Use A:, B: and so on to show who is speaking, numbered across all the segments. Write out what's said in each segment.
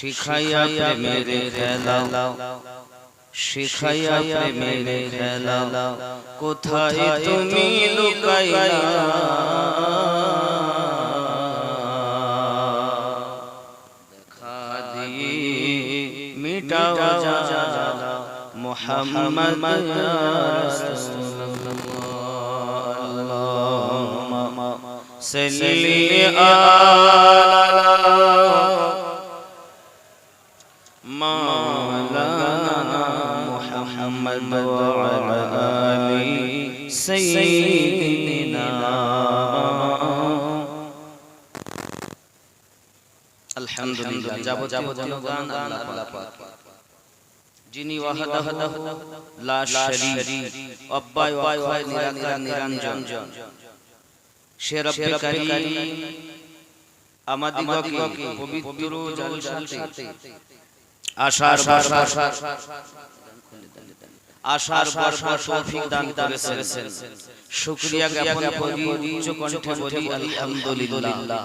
A: শিখাইয়া প্রেমের খেলা, শিখাইয়া প্রেমের খেলা, কোথায় তুমি লুকাইলা, দেখা দিয়ে মিটাও জালা মুহাম্মদ ইয়া রাসূলুল্লাহ। আল্লাহুম্মা সাল্লি আলা মাওলানা মুহাম্মদ ওয়া আলা আলি সাইয়্যিদিনা। আলহামদুলিল্লাহ। যাবতীয় গান আল্লাহ পাক, যিনি ওয়াহদাহু লা শারীক, অব্যয় অক্ষয় নিরাকার নিরঞ্জন, সে রব্বে কারীম আমাদিগকে পবিত্র জলসাতে আশার বর্ষা তৌফিক দান করেছেন। শুকরিয়া জ্ঞাপন করি, উচ্চ কণ্ঠে বলি আলহামদুলিল্লাহ।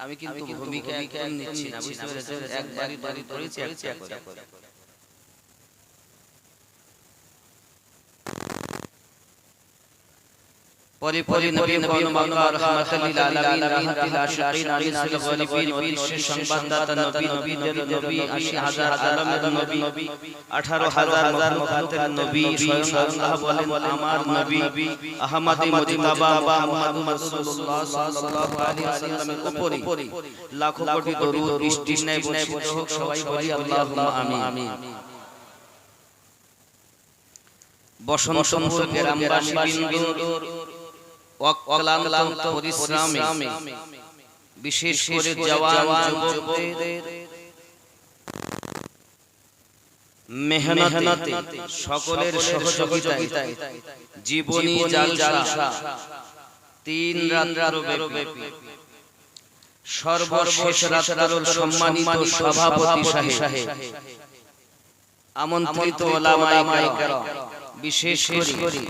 A: আমি কিন্তু ভূমিকা একদম নিচ্ছি না, বুঝতে পেরেছেন? একবারই দাঁড়িয়ে পড়েছি একটা করে। পরি নবী মাওলানা রাহমাতুল লিল আলামিন রাহমাতুল আশিকিন আলিসুল গলিবিন বিশ্বের সংবাদদাতা নবীদের নবী, ৮০,০০০ আলমের নবী, ১৮,০০০ মখলুকের নবী, স্বয়ং আল্লাহ বলেন আমার নবী আহমদে মুজতাবা মুহাম্মদ রাসূলুল্লাহ সাল্লাল্লাহু আলাইহি ওয়াসাল্লামের উপরে লাখো কোটি দরুদ বৃষ্টির ন্যায় বর্ষিত হোক। সবাই বলি আল্লাহুম্মা আমিন। বসন্তপুর গ্রামবাসী বিন্দুর অক্লান্ত পরিশ্রমে, বিশেষ করে জওয়ান যুবকদের মেহনতে, সকলের সহযোগিতায় জীবনী জালসা ৩ রাত ব্যাপী সর্বশেষ রাতের সম্মানিত সভাপতি সাহেব, আমন্ত্রিত ওলামায়ে কেরাম, বিশেষ করে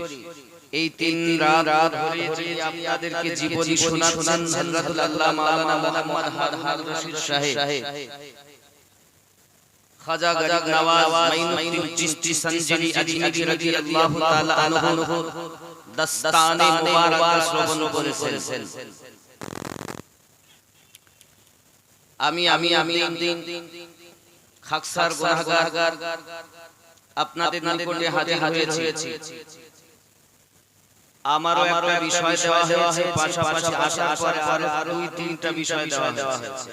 A: এই ৩ রাত ধরে যে আপনাদেরকে জীবনী শোনাচ্ছেন হযরতুল আল্লামা মাওলানা মুহাম্মদ হারুন রশিদ সাহেব, খাজা গরিব নওয়াজ মাইনুদ্দিন চিশতি সঞ্জনী আজমিরি রাদিয়াল্লাহু তাআলা আনহু দস্তানে মুবারক শ্রবণ করেছেন। আমি দিন খাকসার গুনাহগার আপনাদের নিকটে হাজির হয়েছি। আমারও একটা বিষয় দেওয়া হয়েছে, পাশাপাশি আসার পরে আরো ২-৩টা বিষয় দেওয়া হয়েছে।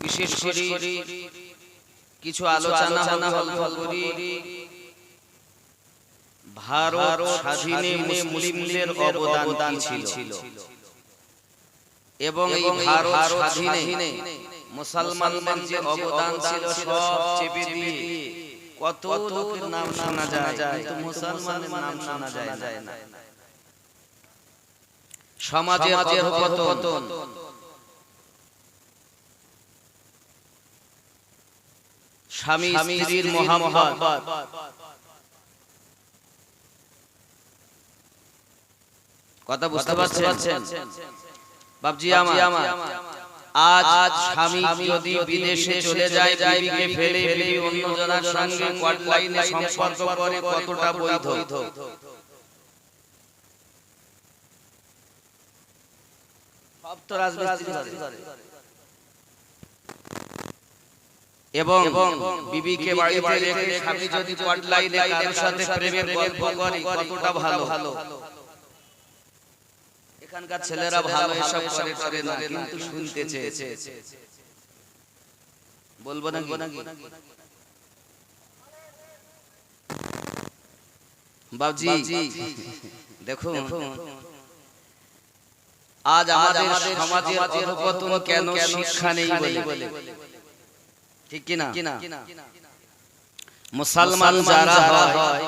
A: বিশেষ করে কিছু আলোচনা করি ভারত স্বাধীনে মুসলিমদের অবদান কি ছিল, এবং এই ভারত স্বাধীনে মুসলমানদের যে অবদান ছিল সব চেপে দিয়ে কত লোকের নাম শোনা যায়, কিন্তু মুসলমানের নাম শোনা যায় না। সমাজের অধঃপতন, স্বামী স্ত্রীর মহামহব্বত, কথা বুঝতে পারছেন বাবজি আমার? আজ স্বামী যদি বিদেশে চলে যায়, বিবিকে ফেলে বিবি অন্য জনের সঙ্গে কোর্ট লাইনে সম্পর্ক করে, কতটা বৈধ? সব তো রাজমিস্ত্রি করে। এবং বিবিকে বাড়িতে রেখে স্বামী যদি কোর্ট লাইনে কারোর সাথে প্রেমের গল্প করে, কতটা ভালো? এখানকার ছেলেরা ভালো এসব করে না, কিন্তু শুনতে চেয়েছে। বলবো নাকি? বাবজি দেখুন, আজ আমাদের সমাজের অধঃপতন কেন? শিক্ষা নেই বলে, ঠিক কিনা? মুসলমান যারা হয়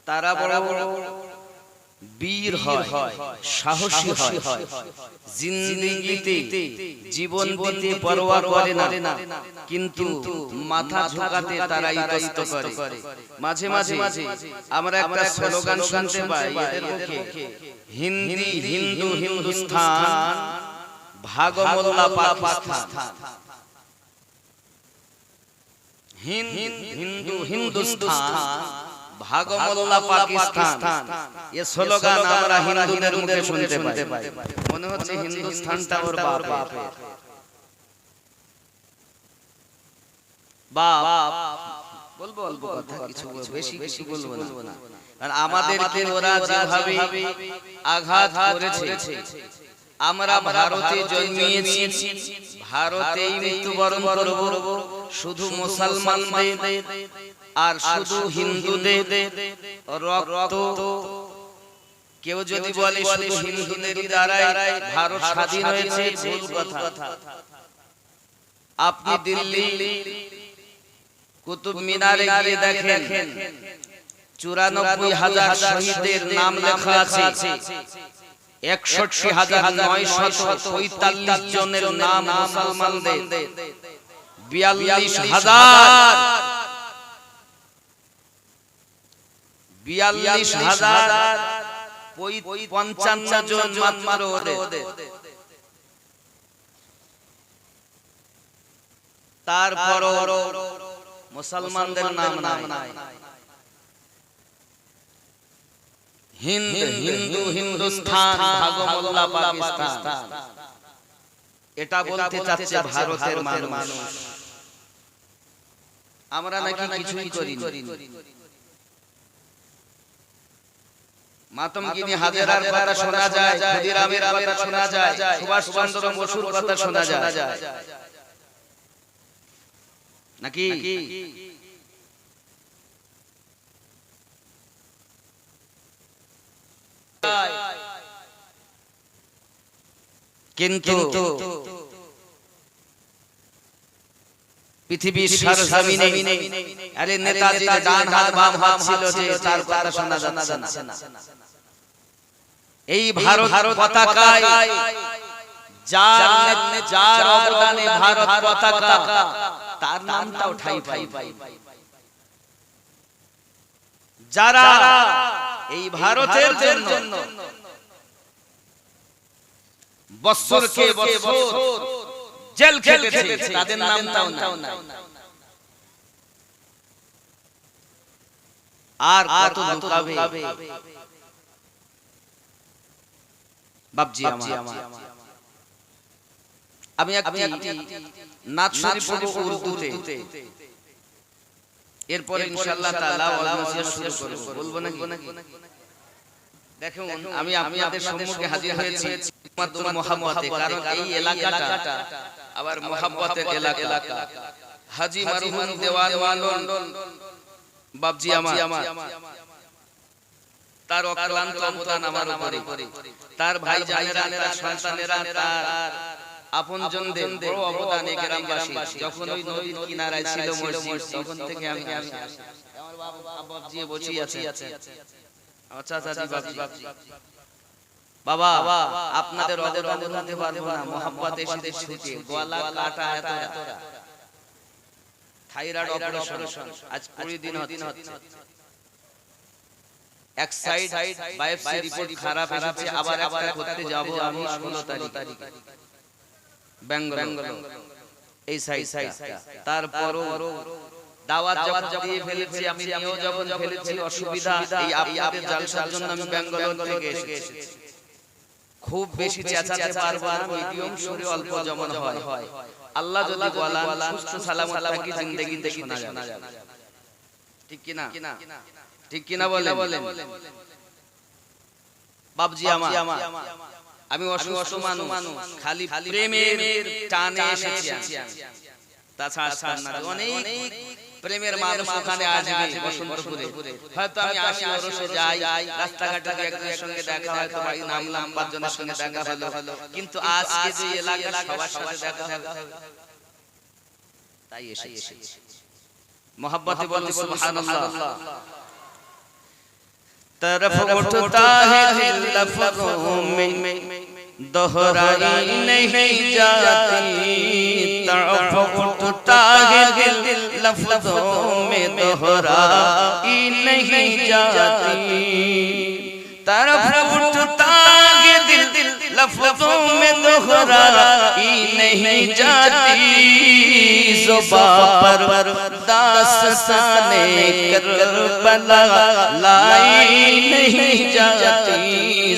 A: তারা বড় বীর হয়, সাহসী হয়, জিন্দেগিতে জীবন দিতে পরোয়া করে না, কিন্তু মাথা ঝুঁকাতে তারা ইতস্ত করে। মাঝে মাঝে আমরা একটা স্লোগান শুনতে পাই এদের মুখে, হিন্দি হিন্দু হিন্দুস্তান, ভাগমোল্লা পাকিস্তান, হিন্দুস্তান, ভাগমোল্লা পাকিস্তান। এই স্লোগান আমরা হিন্দুদের মুখে শুনতে পাই। মনে হচ্ছে হিন্দুস্তানটা ওর বাপের। বাপ বলবো অল্প কথা, কিছু বেশি বেশি বলবো না। কারণ আমাদেরকে ওরা যেভাবে আঘাত করেছে, আমরা ভারতে জন্মিয়েছি, ভারতেই মৃত্যুবরণ করব। শুধু মুসলমানদের আর শুধু হিন্দুদের রক্ত, কেউ যদি বলে শুধু হিন্দুদের দ্বারাই ভারত স্বাধীন হয়েছে, ভুল কথা। আপনি দিল্লি কুতুব মিনারে গিয়ে দেখেন 94,000 শহীদের নাম লেখা আছে। 61,945 জনের নাম মুসলমানদের, 42,055 জন মাত্র ওদের। তারপরও মুসলমানদের নাম নাই। হিন্দুস্তান, ভাগমোল্লা পাকিস্তান, এটা বলতে চাচ্ছে ভারতের মানুষ। আমরা নাকি কিছুই করিনি। মাতঙ্গিনী হাজেরার কথা শোনা যায়, ক্ষুদিরামের কথা শোনা যায়, সুভাষচন্দ্র বসুর কথা শোনা যায় নাকি? কিন্তু পৃথিবীর সরজমিনে আরে নেতাজির ডান হাত বাম হাত ছিল যে, তার কথা শোনা যাচ্ছে না। এই ভারত পতাকায় যার অবদানে ভারত পতাকা, তার নামটাও ঠাই পাই। যারা এই ভারতের জন্য বছরকে বছর জেল খেটেছে, তাদের নামটাও নাই। আর কত লুকাবে বাপজি আমার। আমি একটি নাচ শরীফ পড়ব উর্দুতে, এরপর ইনশাআল্লাহ তাআলা ওয়াজ শুরু করব। বলবো নাকি? দেখুন, আমি আপনাদের সম্মুখে হাজির হয়েছি মাত্র মুহাব্বতে, কারণ এই এলাকাটা আবার মুহাব্বতের এলাকা। হাজী মারহুম দেওয়ান ওয়ালন বাপজি আমার, তার অক্লান্ত অবদান আমার উপরে, তার ভাই জানেরা, তার সন্তানেরা, তার আপনজনদের বড় অবদান এই গ্রামবাসী। যখন ওই নদীর কিনারায় ছিল মসজিদ, তখন থেকে আমি আমার বাপজি বসে আছে। আচ্ছা বাপজি, বাবা আপনাদের অবদান বলতে পারবো না। মোহাম্মদ এসে ছুটে গলা কাটা, এত থাইরয়েড অপারেশন, আজ 20 দিন হচ্ছে। এক সাইড বায়োপসি রিপোর্ট খারাপ এসেছে, আবার একটা করতে যাব আমি 16 তারিখে বেঙ্গল, এই সাইড। তারপরও দাওয়াত যখন দিয়ে ফেলেছি, আমি নিয়েও যখন ফেলেছি, অসুবিধা এই আপনাদের জালসার জন্য আমি বেঙ্গল থেকে এসেছি। খুব বেশি চেঁচাতে পারবো না, মিডিয়াম সুরে অল্প যেমন হয়। আল্লাহ যদি বলেন সুস্থ সালামত থাকি, জিন্দেগি শোনা যাবে। ঠিক কি না বলেন বাপজি আমার। আমি অসুস্থ মানুষ, খালি প্রেমের টানে এসেছি। তাছাড়া অনেক প্রেমের মানুষ ওখানে আসবে বসন্তপুরে। হয়তো আমি আসি ওরসে যাই, রাস্তাঘাটে একজনের সঙ্গে দেখা হয়, তো ভাই নামলাম, 5 জনের সঙ্গে দেখা হলো, কিন্তু আজকে যে এলাকার সবার সাথে দেখা হলো, তাই এসেছি। मोहब्बत बोलो सुभानअल्लाह। तरफ उठता है दिल लफ्ज़ों में दोहराई नहीं जाती, तरफ उठता है दिल लफ्ज़ों में दोहराई नहीं जाती, तरफ उठता है दिल लफ्ज़ों में दोहराई नहीं जाती, ज़ुबान पर दास्ताने करबला लाई नहीं जाती,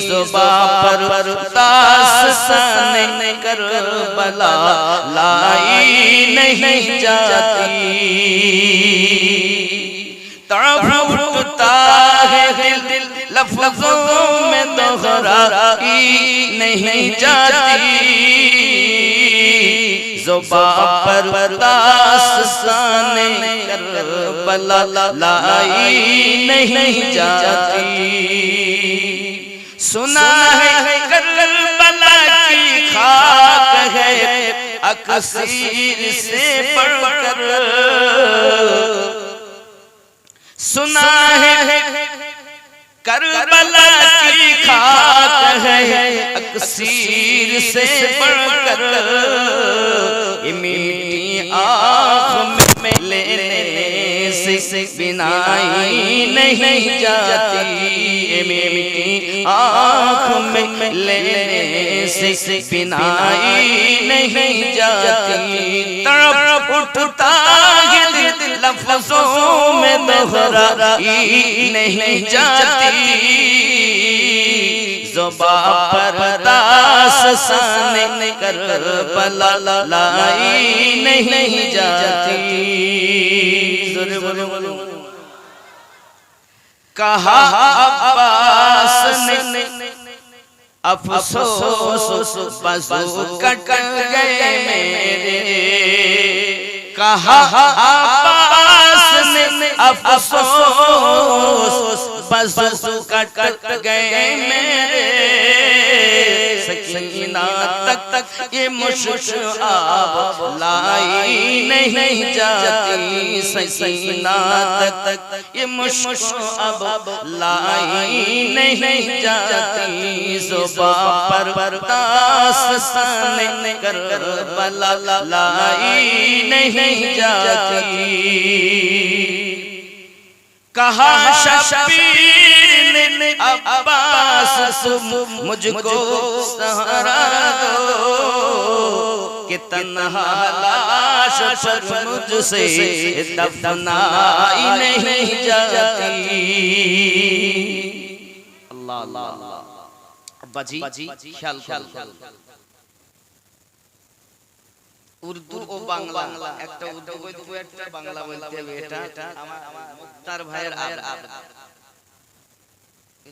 A: ज़ुबान पर दास्ताने करबला लाई नहीं जाती। तड़प उठता है दिल लफ्ज़ों में दोहराई नहीं जाती, ज़ुबान पर दास्ताने करबला लाई नहीं जाती। सुना है करबला की खाक है अक्सीर से बढ़कर, सुना है करबला की खाक है अक्सीर से बढ़कर, ये मिट्टी आँख में लेने से बिनाई नहीं जाती, ये मिट्टी आँख में लेने से बिनाई नहीं जाती। तड़प उठता है दिल लफ्ज़ों में दोहराई नहीं जाती, ज़ुबान पर दास्ताने करबला लाई नहीं जाती। कहा अब्बास ने अफसोस बज़ू कट गए मेरे, कहा अब्बास ने अफसोस बज़ू कट गए मेरे, सकीना तक ये मुश्किलात लाई नहीं जाती, सकीना तक ये मुश्किलात लाई नहीं जाती, ज़ुबान पर दास्ताने करबला लाई नहीं जाती। कहा शबीर ने अब्बास तुम मुझको सहारा दो, कि तन्हा लाश पर मुझसे दफनाई नहीं जाती। अल्लाह अल्लाह अब्बा जी ख्याल উর্দু ও বাংলা একটা উর্দু বলতে একটা বাংলা বলতে হবে, এটা আমার মুক্তার ভাইয়ের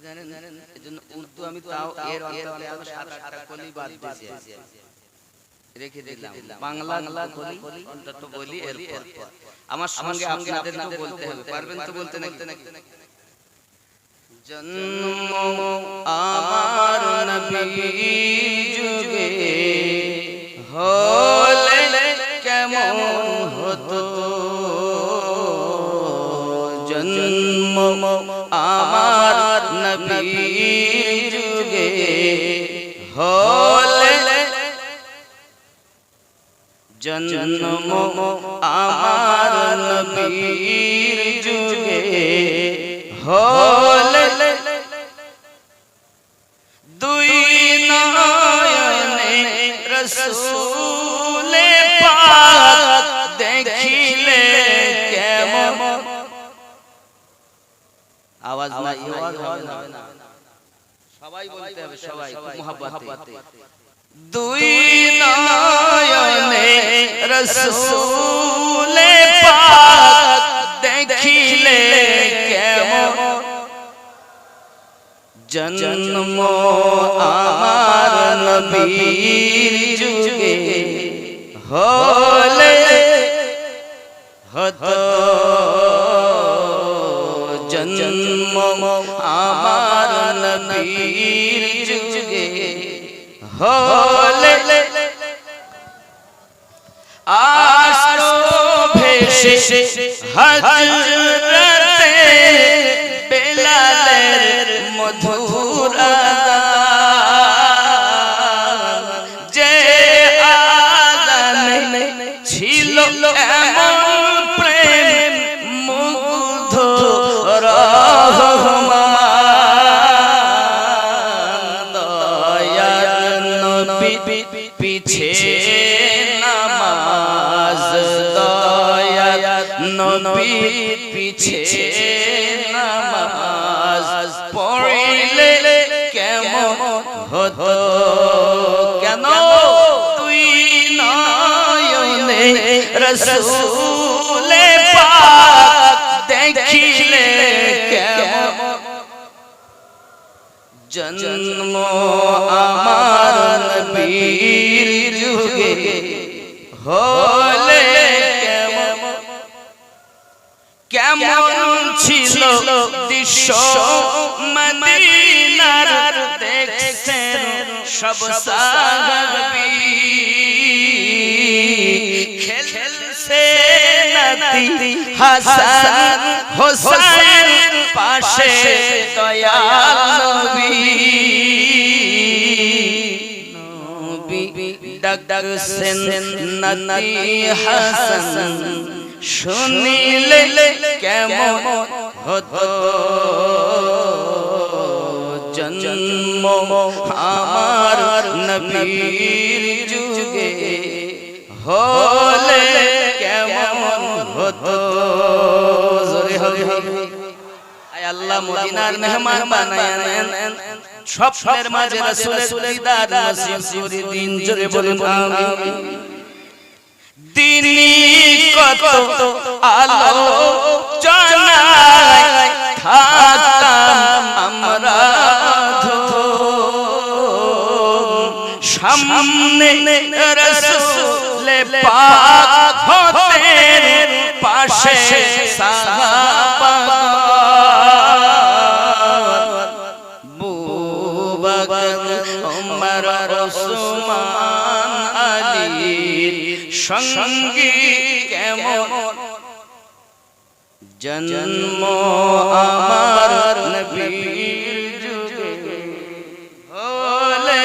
A: জানেন, এজন্য উর্দু আমি তাও এর অন্তরে আমি 7-8টা কলি বাদ দিয়েছি, রেখে দিলাম। বাংলা কলি অন্তত বলি, এরপর আমার সঙ্গে আপনাদেরকে বলতে হবে, পারবেন তো বলতে নাকি? জন্ম আমার নবী যুগে হলে কেমন হতো, জন্ম আমার নবীর যুগে হলে, জন্ম আমার নবীর যুগে হলে, দুই নয়নে রসূলে পাক দেখিলে কেমন, আওয়াজ না সবাই বলতে হবে, সবাই মুহাব্বতে, দুই নয়নে রসূলে পাক দেখিলে কেমন, জন্ম আমার নবীর যুগে হলে হতো, জন্ম আমার নবীর যুগে হলে, আসতো ভেসে হযরতে বেলালের মধুর আযান, যে আযানে ছিল এমন প্রেম মুগ্ধ রহমান, দয়ার নামাজ দয়া নবীর পিছে নামাজ পড়িলে কেমন হতো কেন তুই নয়নে রাসূলে পাক দেখিলে কেমন জন্ম আমার নবীর যুগে হলে কেমন ছিল দৃশ্য মদিনার দেখছেন সব সাহাবী খেলছে নাতি হাসান হোসেন পাশে দয়াল নবী ডাকছেন নাতি হাসান শুনিলে কেমন হতো জন্ম আমার নবীর যুগে হলে কেমন হতো জোরে হরে হরে আয় আল্লাহ মদিনার মেহমান বানায়া নেন স্বপ্নের মাঝে রাসূলের দিদার নসিব করে দিন জোরে বলুন আমিন দিনী কত আলো জানাই থাকতাম আমরা সামনে রাসূলে পাক হতেন পাশে সাহাবা আবু বকর ওমর ওসমান আলীর সঙ্গী কেমন জন্ম আমার নবীর যুগে হলে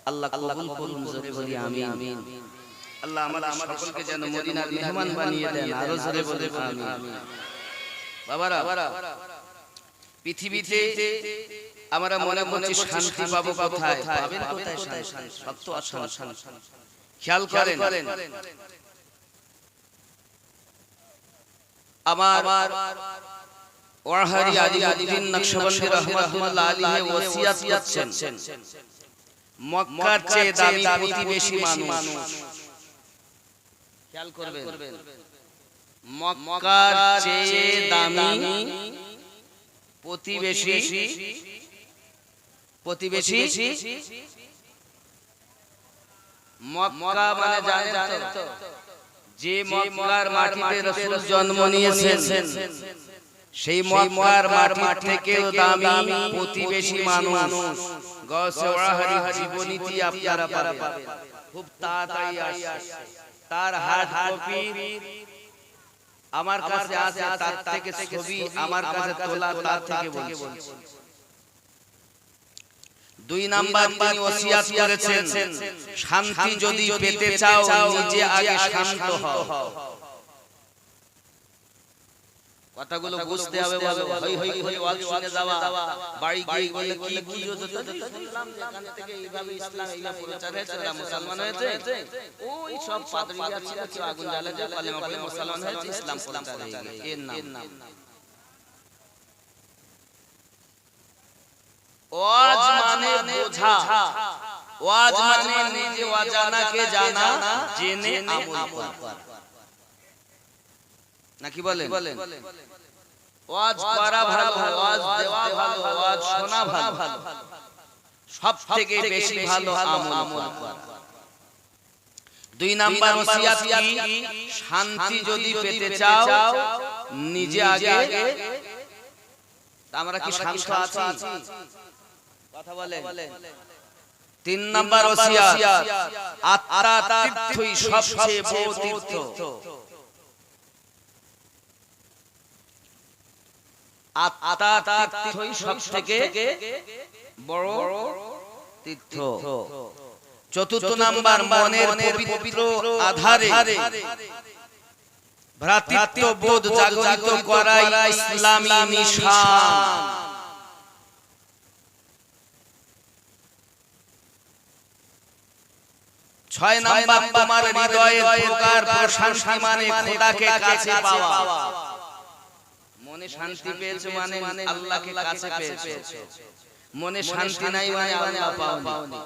A: আল্লাহ কবুল করুন জোরে বলি আমিন আল্লাহ আমাদের সকলকে যেন মদিনার মেহমান বানিয়ে দেন আরো জোরে বলে আমিন বাবারা পৃথিবীতে আমরা মনে করছি শান্তি পাবো কোথায় পাবেন কোথায় শান্তি সব তো অশান্তি খেয়াল করেন আমার ওয়াহারি আলিউদ্দিন নকশবন্দি রাহমাতুল্লাহ আলাইহি ওসিয়াত করছেন মক্কার চেয়ে দামি প্রতিবেশী মানুষ খেয়াল করবেন মক্কার চেয়ে দামি প্রতিবেশী মক্কা মানে জানেন তো যে মক্কার মাটিতে রাসূল জন্ম নিয়েছেন সেই মক্কার মাটি থেকেও দামি প্রতিবেশী মানুষ গৌসে ওয়াহারি জীবনীতি আপনারা পাবেন খুব তাড়াতাড়ি আসে তার হার্ড কপি আমার কাছে আছে তার থেকে ছবি আমার কাছে তোলা তার থেকে বলছি দুই নাম্বার তিনি ওসিয়াত করেছেন শান্তি যদি পেতে চাও নিজে আগে শান্ত হও কথাগুলো বুঝতে হবে বলো হই হই হই ওয়াজ শুনে যাওয়া বাড়ি গিয়ে বলে কি বুঝো তো ইসলাম যেখান থেকে এইভাবে ইসলাম এইভাবে প্রচার হয়েছে ওরা মুসলমান হয়েছে ওই সব পাদ্রীরা ছিল কেউ আগুন জ্বালা দিয়ে কালেমা পড়ে মুসলমান হয়েছে ইসলাম প্রচার হয়ে গেছে এর নাম ওয়াজ মানে বোঝা ওয়াজ মানে নিজে অজানাকে জানা জেনে আমল করা নাকি বলেন ওয়াজ করা ভালো ওয়াজ দেওয়া ভালো ওয়াজ শোনা ভালো সবথেকে বেশি ভালো আমল করা দুই নাম্বার ওসিয়াত কি শান্তি যদি পেতে চাও নিজে আগে আমরা কি শান্ত আছি কথা বলেন তিন নাম্বার ওসিয়াত আত্মা তীর্থই সবচেয়ে বড় তীর্থ আত্মা তীর্থই সবথেকে বড় তীর্থ চতুর্থ নাম্বার মনের পবিত্র আধারে ভ্রাতৃত্ববোধ জাগরিত করাই ইসলামী মিশন ছয় নাম্বার তোমার হৃদয়ের প্রকার প্রশান্তি মানে খোদাকে কাছে পাওয়া। মনে শান্তি পেয়েছো মানে আল্লাহকে কাছে পেয়েছো। মনে শান্তি নাই মানে আল্লাহ পাওনি।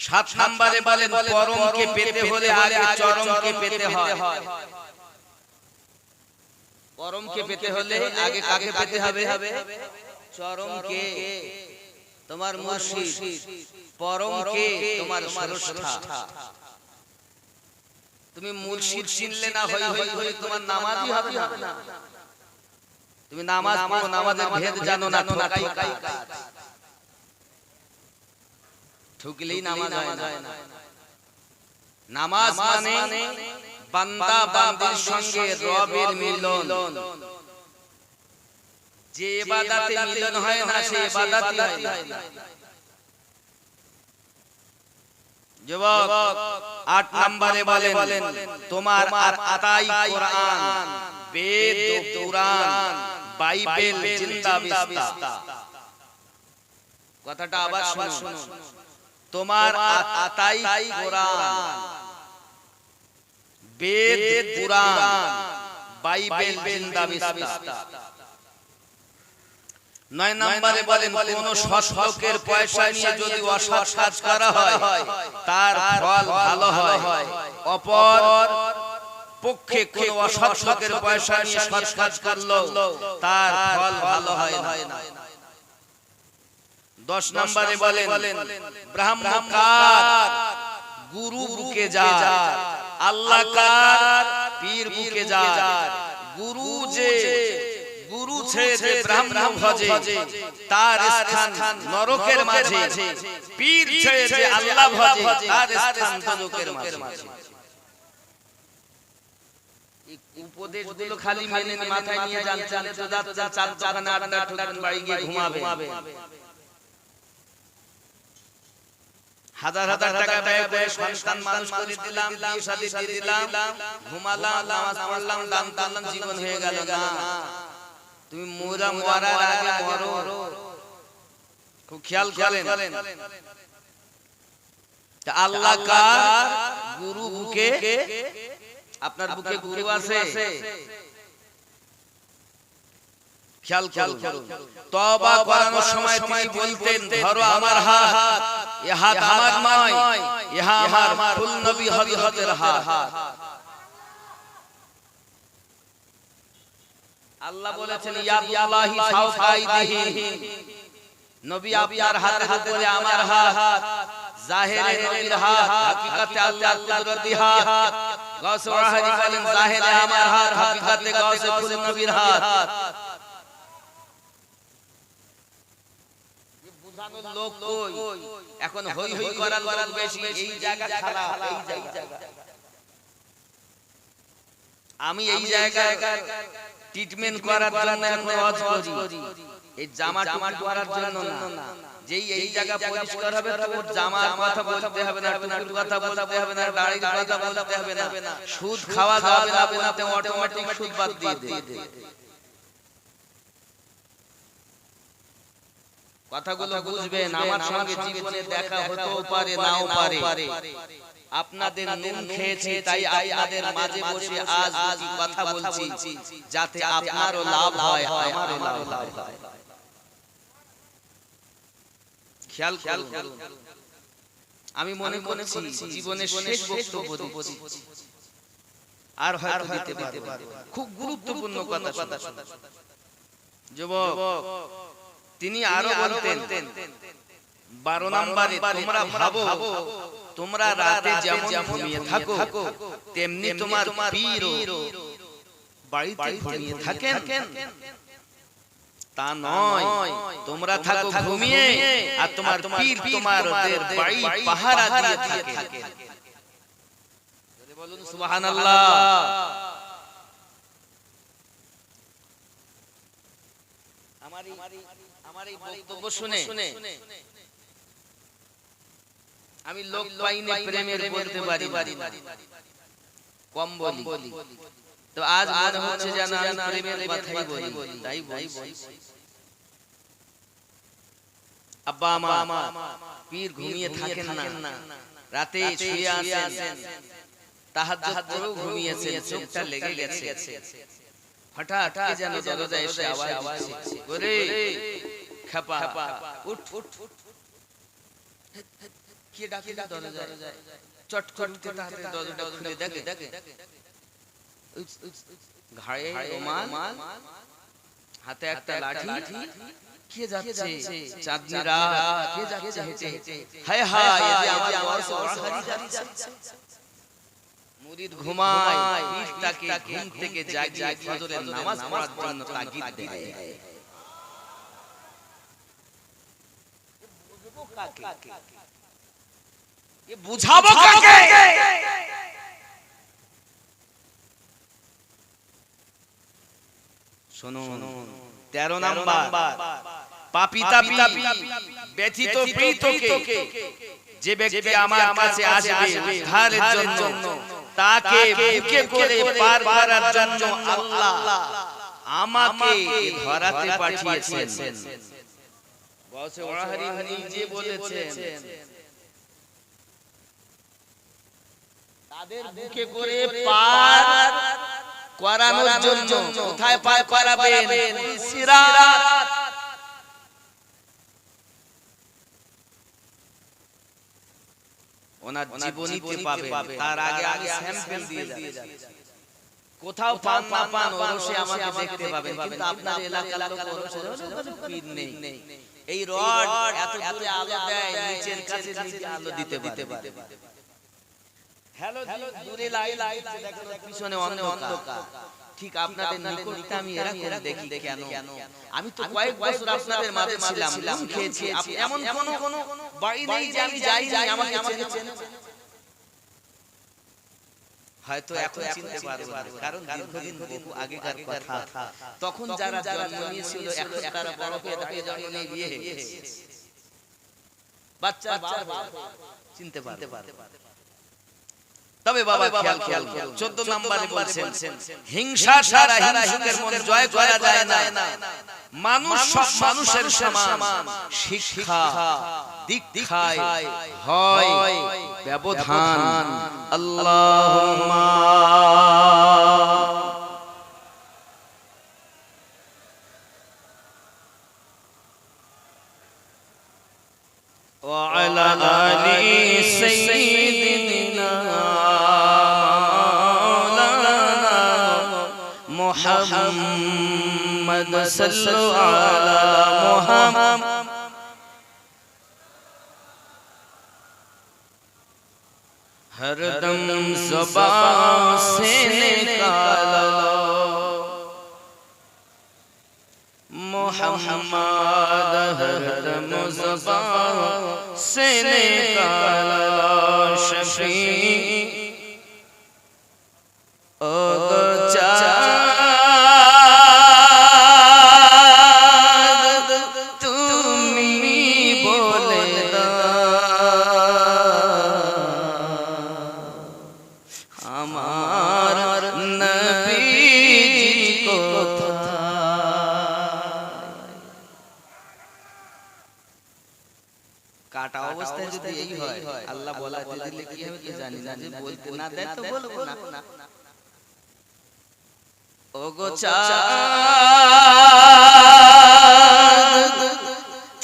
A: সাত নম্বরে বলেন পরমকে পেতে হলে আগে চরমকে পেতে হয়। পরমকে পেতে হলে আগে কাকে পেতে হবে? চরমকে, তোমার মুর্শিদ। পরমকে, তোমার স্রষ্টা। তুমি মুর্শিদ চিনলে না হই তোমার নামাজই হবে না। তুমি নামাজ পড়ো, নামাজের ভেদ জানো না, ঠকাই কাজ। ঠুকলেই নামাজ হয় না। নামাজ মানে বান্দা বান্দির সঙ্গে রবের মিলন। যে ইবাদতে মিলন হয় না সে ইবাদতই হয় না। যুবক 8 নম্বরে বলেন তোমার আতাই কোরআন, বেদ, কুরআন, বাইবেল জিন্দা বিস্তা। কথাটা আবার শুনুন, তোমার আতাই কোরআন, বেদ, কুরআন, বাইবেল জিন্দা বিস্তা। 9 নম্বরে বলেন কোন সৎ লোকের পয়সা নিয়ে যদি অসৎ কাজ করা হয় তার ফল ভালো হয়। অপর পক্ষে কোন অসৎ লোকের পয়সা নিয়ে সৎ কাজ করলো তার ফল ভালো হয় না। 10 নম্বরে বলেন ব্রাহ্মণ কার, গুরু বুকে যার, আল্লাহ কার, পীর বুকে যার। গুরু ছেড়ে ব্রাহ্মণ ভজে তার স্থান নরকের মাঝে, পীর ছেড়ে আল্লাহ ভজে তার স্থান দোজখের মাঝে। এই উপদেশগুলো খালি মেনে মাথায় নিয়ে যাচ্ছেন তো যাচ্ছেন, চাল দোকানে আড্ডা ঠুকবেন, বাড়ি গিয়ে ঘুমাবে। হাজার হাজার টাকা ব্যয় করে সন্তান মানুষ করে দিলাম, বিয়ে শাদী দিয়ে দিলাম, ঘুমালাম, নামাজ পড়লাম, দান করলাম, জীবন হয়ে গেল না। তুমি মরার আগে মরো, খুব খেয়াল করেন। আল্লাহ কার, গুরু বুকে, আপনার বুকে গুরু আছে? খেয়াল করুন। তওবা করানোর সময় তিনি বলতেন ধরো আমার হাত, এ হাত আমার নয়, ইহা আমার ফুল নবী হযরতের হাত। আল্লাহ বলেছেন ইয়াদুল্লাহি ফাওকা আইদিহি, নবী আপনার হাতের উপরে আমার হাত। জাহেরে নবীর হাত, হাকিকাতে আল্লাহর কুদরতি হাত। গাউসে ওয়াহাদি বলেন জাহেরে আমার হাত, হাকিকাতে গাউসে ফুল নবীর হাত। বুঝানোর লোক কই? এখন হই হই করার লোক বেশি। এই জায়গা খারাপ, এই জায়গা। আমি এই জায়গায় ট্রিটমেন্ট করার জন্য এখন ওয়াজ করি, এই জামা করার জন্য না। যেই এই জায়গা পরিষ্কার হবে তোর জামার কথা বলতে হবে না, টুকুর কথা বলতে হবে না, দাড়ির কথা বলতে হবে না, সুদ খাওয়া যাবে না বলতে অটোমেটিক সুদ বাদ দিয়ে দে। কথাগুলো বুঝবেন। আমার সঙ্গে জীবনে দেখা হতেও পারে, নাও পারে। আপনাদের নুন খেয়েছি তাই আপনাদের মাঝে বসে আজ কথা বলছি, যাতে আপনারও লাভ হয়, আমারও লাভ হয়। খেয়াল করুন। আমি মনে করছি জীবনের শেষ বক্তব্য দিচ্ছি, আর হয়তো দিতে পারবো। খুব গুরুত্বপূর্ণ কথা। যুবক তিনি আরো বলতেন 12 নম্বরে তোমরা ভাবো তোমরা রাতে যেমন ঘুমিয়ে থাকো তেমনি তোমার পীরও বাড়িতে ঘুমিয়ে থাকেন। তা নয়, তোমরা থাকো ঘুমিয়ে আর তোমার পীর তোমাদের বাড়ি পাহারা দিয়ে থাকে। বলুন সুবহানাল্লাহ। আমার এই বক্তব্য শুনে আমি লোক পাইনে প্রেমের বলতে পারি, কম বলি। তো আজ মনে হচ্ছে যেন আমি প্রেমের কথাই বলি, তাই বলি। আব্বা আমার পীর ঘুমিয়ে থাকেন না, রাতে শুয়ে আছেন, তাহাজ্জুদ করেও ঘুমিয়েছেন, চোখটা লেগে গেছে। হঠাৎ কে যেন দরজায় এসে আওয়াজ দিচ্ছে, ওরে খাপা উঠ উঠ। কে ডাকে দরজায়? চট করে তাড়াতাড়ি দরজাটা খুলে দেখে ঘাড়ে রুমাল, হাতে একটা লাঠি। কে যাচ্ছে? চাঁদনি রাত, কে যাচ্ছে হেঁটে? হায় হায়, এই যে আমার ওয়াহাবি যাচ্ছে। মুরিদ ঘুমায়, পীর তাকে ঘুম থেকে জাগিয়ে ফজরের নামাজ পড়ার জন্য তাগিদ দেয়। এ বুঝাবো কাকে? শুনুন 13 নাম্বার, পাপী তাপী ব্যথিত পীড়িতকে যে ব্যক্তি আমার কাছে আসবে উদ্ধারের জন্য, তাকে বুকে করে পার করার জন্য আল্লাহ আমাকে ধরাতে পাঠিয়েছেন। বসে ওয়াহারি নিজে বলেছেন, তাদের বুকে করে পার করানোর জন্য। কোথায় পার করাবেন? সিরাত। ওনার জীবনীতে পাবে, তার আগে স্যাম্পল দিয়ে যাচ্ছে। কোথাও পান না পান ওরসে আমাকে দেখতে পাবেন, কিন্তু আপনার এলাকার লোক ওরসের পীর নেই। এই রড এত দূরে আলো দেয়, নিচের কাছে নিচে আলো দিতে পারে। হ্যালো দূরে লাইট দেখেন, পিছনে অন্ধকার। ঠিক আপনাদের নিকটে আমি এরকম দেখি কেন? আমি তো কয়েক বছর আপনাদের মাঝে ছিলাম, খেয়েছি। এমন কোন বাড়ি নেই যে আমি যাইনি, আমাকে চেনেছেন। হয়তো এখন চিনতে পারবো না, কারণ দীর্ঘদিন বহু আগেকার কথা। তখন যারা জন্ম নিয়েছিল এখন তারা বড় হয়ে জন্ম নিয়ে বিয়ে হয়ে গেছে। বাচ্চা চিনতে পারতে পারে। তবে বাবা খেয়াল 14 নম্বরে বলছেন, হিংসা ছাড়া হিংসুকের মন জয় করা যায় না। মানুষ সব মানুষের সমান, শিক্ষা দীক্ষায় হয় ব্যবধান। আল্লাহুম্মা ওয়া আলা আলি সাইয়্যিদিনা মুহাম্মদ সাল্লাল্লাহু আলা মুহাম্মদ। हरदम ज़ुबान से निकालो मुहम्मद, हरदम ज़ुबान से निकालो शफी ओ चाँद तुमी बोले আমার নবীজি কাটা অবস্থায় যদি এই হয়, আল্লাহ বলাতে দিলে কি হবে তো জানি না, যে বলতে না দেয় তো বলবো না। ওগো চাঁদ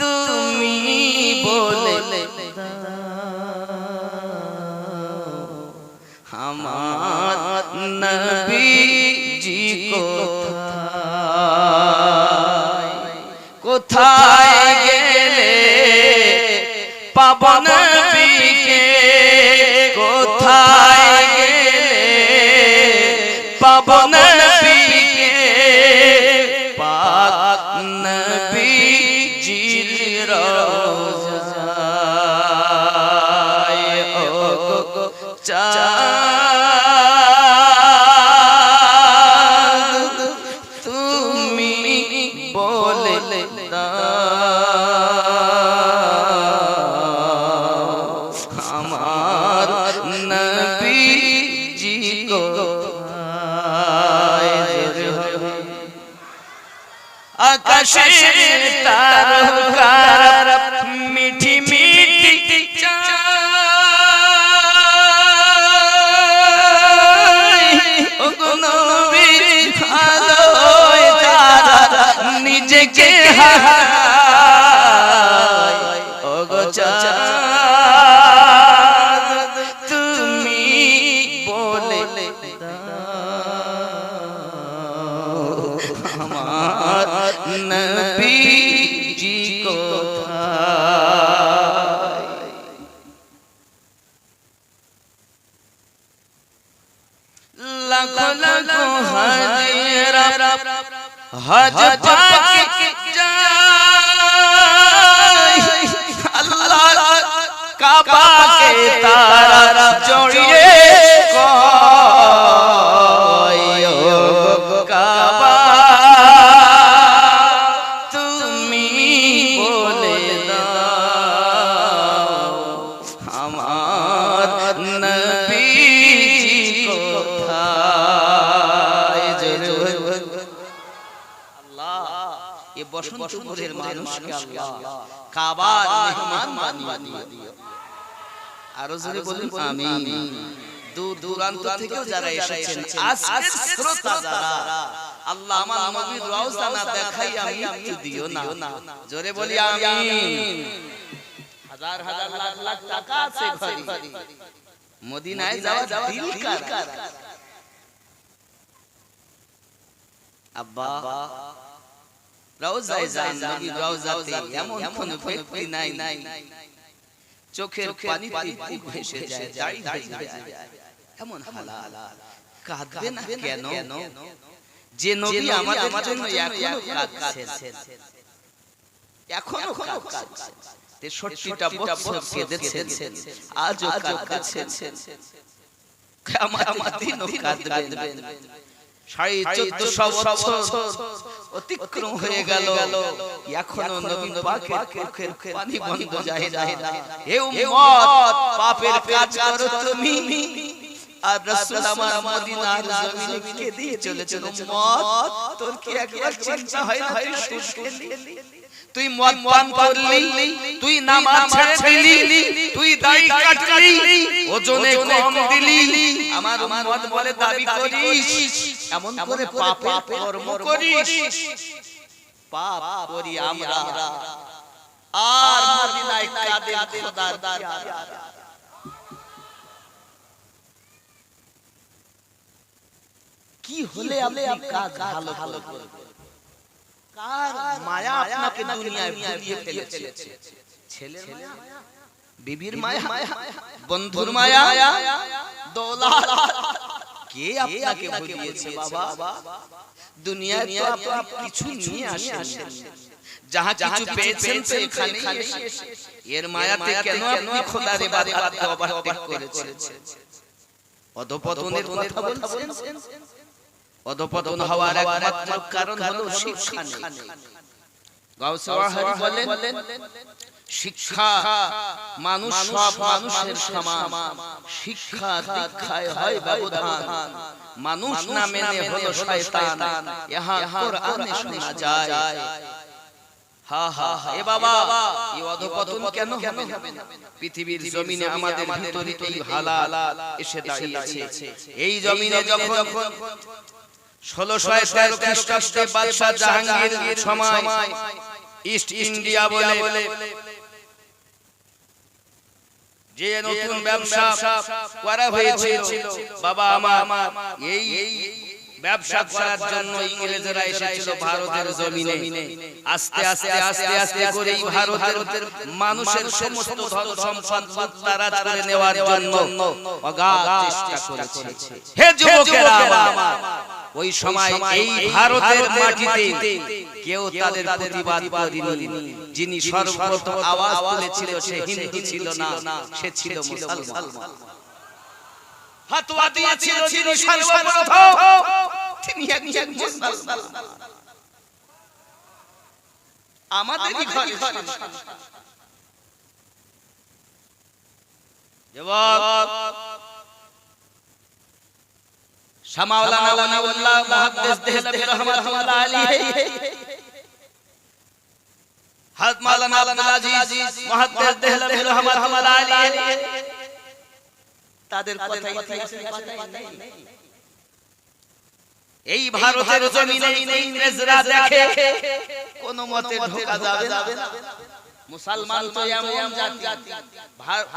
A: তুমি বলে আমার নবীজি কোথায় গেলে পাবো নবীকে? কোথায় গেলে পাবো নবীকে? পাক নবীজির রওজায় ও চাঁদ তুমি বলে আমার নবীজি আকাশের তারকার চাঁদ তুমি বলে আমার নবীজি কোথায়? লাখো লাখো হাজিরা হজ পাকে যায় আল্লাহ কাবাকে তারা জড়িয়ে কয় ও কাবা তুমি বলে দাও আমার নবীজি কোথায়? আল্লাহ এ বসন্তপুরের মানুষকে আল্লাহ কাবার মেহমান বানিয়ে দিও। আরো জোরে বলুন আমিন। দূর দূরান্ত থেকেও যারা এসেছেন আজকের শ্রোতা যারা আল্লাহ আমার নবীর রওজা না দেখাই আমি মৃত্যু দিও না। জোরে বলি আমিন। হাজার হাজার লাখ লাখ টাকা আছে ঘরে, মদিনায় যাওয়া দিল কার? আব্বা রওজায় যান, নবীর রওজাতে এমন কোন ব্যক্তি নাই চোখের পানিতে বুক ভেসে যায়, দাড়ি ভেসে যায়, এমন হালাল কাঁদবে না কেন? যে নবী আমাদের জন্য এখনো কাঁদছেন, এখনো কাঁদছেন, 63টা বছর কেঁদেছেন, আজও কাঁদছেন, কিয়ামতের দিনও কাঁদবেন। 1450 বছর অতিক্রম হয়ে গেল, এখনো নবী পাকের চোখের পানি বন্ধ যায় না। হে উম্মত, পাপের কাজ করো তুমি আর রাসূল আমার মদিনার জমিনে কেঁদে চলেছেন। উম্মত, তোর কি একবার চিন্তা হয় না তুই সুদ খেলি, তুই মদ পান করলি, তুই নামাজ ছেড়ে দিলি, তুই দাড়ি কাটলি, ওজনে কম দিলি, আমার উম্মত বলে দাবি করিস, এমন করে পাপ কর্ম করিস, পাপ করি আমরা আর মদিনায় কাঁদে খোদার প্যারা। কি হলে আপনি কাজ ভালো করবেন? কার মায়া আপনাকে দুনিয়ায় ভুলিয়ে ফেলেছে? ছেলের মায়া, বিবির মায়া, বন্ধুর মায়া, দৌলত, কে আপনাকে ভুলিয়েছে বাবা? দুনিয়ায় তো আপনি কিছু নিয়ে আসেন, যাহা কিছু পেয়েছেন সেখানে এর মায়াতে কেন আপনি খোদার ইবাদত ওভারটেক করেছেন? অধপতনের কথা বলছেন। অধপতন হওয়ার একমাত্র কারণ হলো শিক্ষা নেই। গাউসে ওয়াহাবি বলেন, শিক্ষা মানুষ সব মানুষের সমান, শিক্ষা দীক্ষায় হয় ব্যবধান, মানুষ না মেনে হলো শয়তান, ইহা কুরআনে শোনা যায়। হা হা এ বাবা, এই অধপতন কেন হবে? পৃথিবীর জমিনে আমাদের ভিতরে এই হালাল এসে দাঁড়িয়েছে। এই জমিনে যখন 1613 খ্রিস্টাব্দে বাদশা জাহাঙ্গীর সময় ইস্ট ইন্ডিয়া বলে যে নতুন ব্যবসা করা হয়েছিল, বাবা আমার এই ব্যবসা করার জন্য ইংরেজরা এসেছিল ভারতের জমিনে। আস্তে আস্তে আস্তে আস্তে করে ভারতের মানুষের সমস্ত ধন সম্পদ তারা চলে নেওয়ার জন্য অগাধ চেষ্টা করেছে। হে যুবকেরা আমার, ওই সময় এই ভারতের মাটিতে কেউ তাদের প্রতিবাদ করেনি। যিনি সর্বপ্রথম আওয়াজ তুলেছিল সে হিন্দু ছিল না, সে ছিল মুসলমান। ফতোয়া দিয়েছিল যিনি সর্বপ্রথম, তিনি একজন মুসলমান। আমাদেরই ঘরে যুবক শামাওলানা ওয়ালিউল্লাহ মুহাদ্দিস দেহলভী রাহমাতুল্লাহ আলাইহি, হযরত মাওলানা আব্দুল আজিজ মুহাদ্দিস দেহলভী রাহমাতুল্লাহ আলাইহি, তাদের কথাই নেই। এই ভারতের জমিনে ইংরেজরা দেখে কোন মতে ঢোকা যাবে না, মুসলমান তো এমন জাতি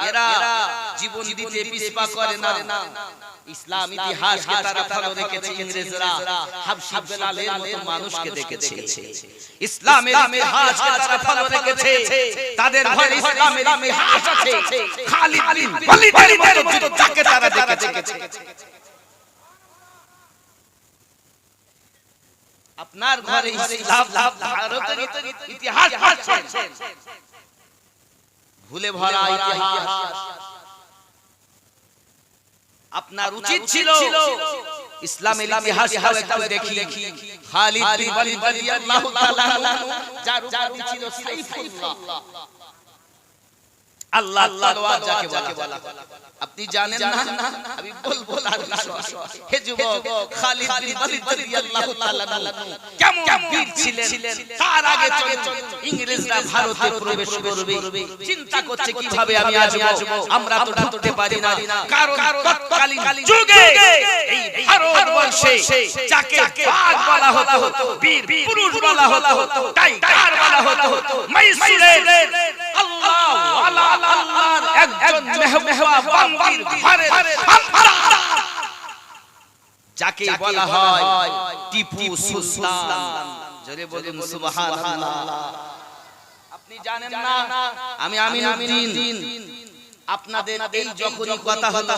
A: এরা জীবন দিতে পিছপা করে না। ইসলাম ইতিহাসকে তারা ফলো রেখেছে। ইংরেজরা হাবশি বেলালের মতো মানুষকে দেখেছে। ইসলামের ইতিহাসকে তারা ফলো রেখেছে। তাদের ঘরে ইসলামের ইতিহাস আছে। খালিদ বিন ওয়ালিদের মতো যোদ্ধাকে তারা দেখেছে। আপনার ঘরে ইসলাম ভারতের ইতিহাস পড়ছেন, ভুলে ভরা ইতিহাস। আপনার উচিত ছিল ইসলামের ইতিহাসটাও একটু দেখি। খালিদ বিন ওয়ালিদ রাদিয়াল্লাহু তাআলা আনহু যার উপাধি ছিল সাইফুল্লাহ, আল্লাহ তলোয়ার যাকে বলা। আপনি জানেন না? আমি বলবো আর হে যুবক, খালিদ বিন ওয়ালিদ রাদিয়াল্লাহু তাআলা আনহু কেমন বীর ছিলেন। তার আগে ইংরেজরা ভারতে প্রবেশ করবে, চিন্তা করছে কিভাবে আমি আসবো। আমরা তো ঢুকতে পারি না, কারণ তৎকালীন যুগে এই ভারতবর্ষে যাকে বাঘ বলা হতো, বীর পুরুষ বলা হতো, টাইগার বলা হতো, মাইসুরের আল্লাহর একজন মেহবুবা বান্দির ঘরে যাকে বলা হয় টিপু সুলতান। জোরে বলুন সুবহানাল্লাহ। আপনি জানেন না, আমি আমিনুদ্দিন আপনাদের এই যখনই কথা হলো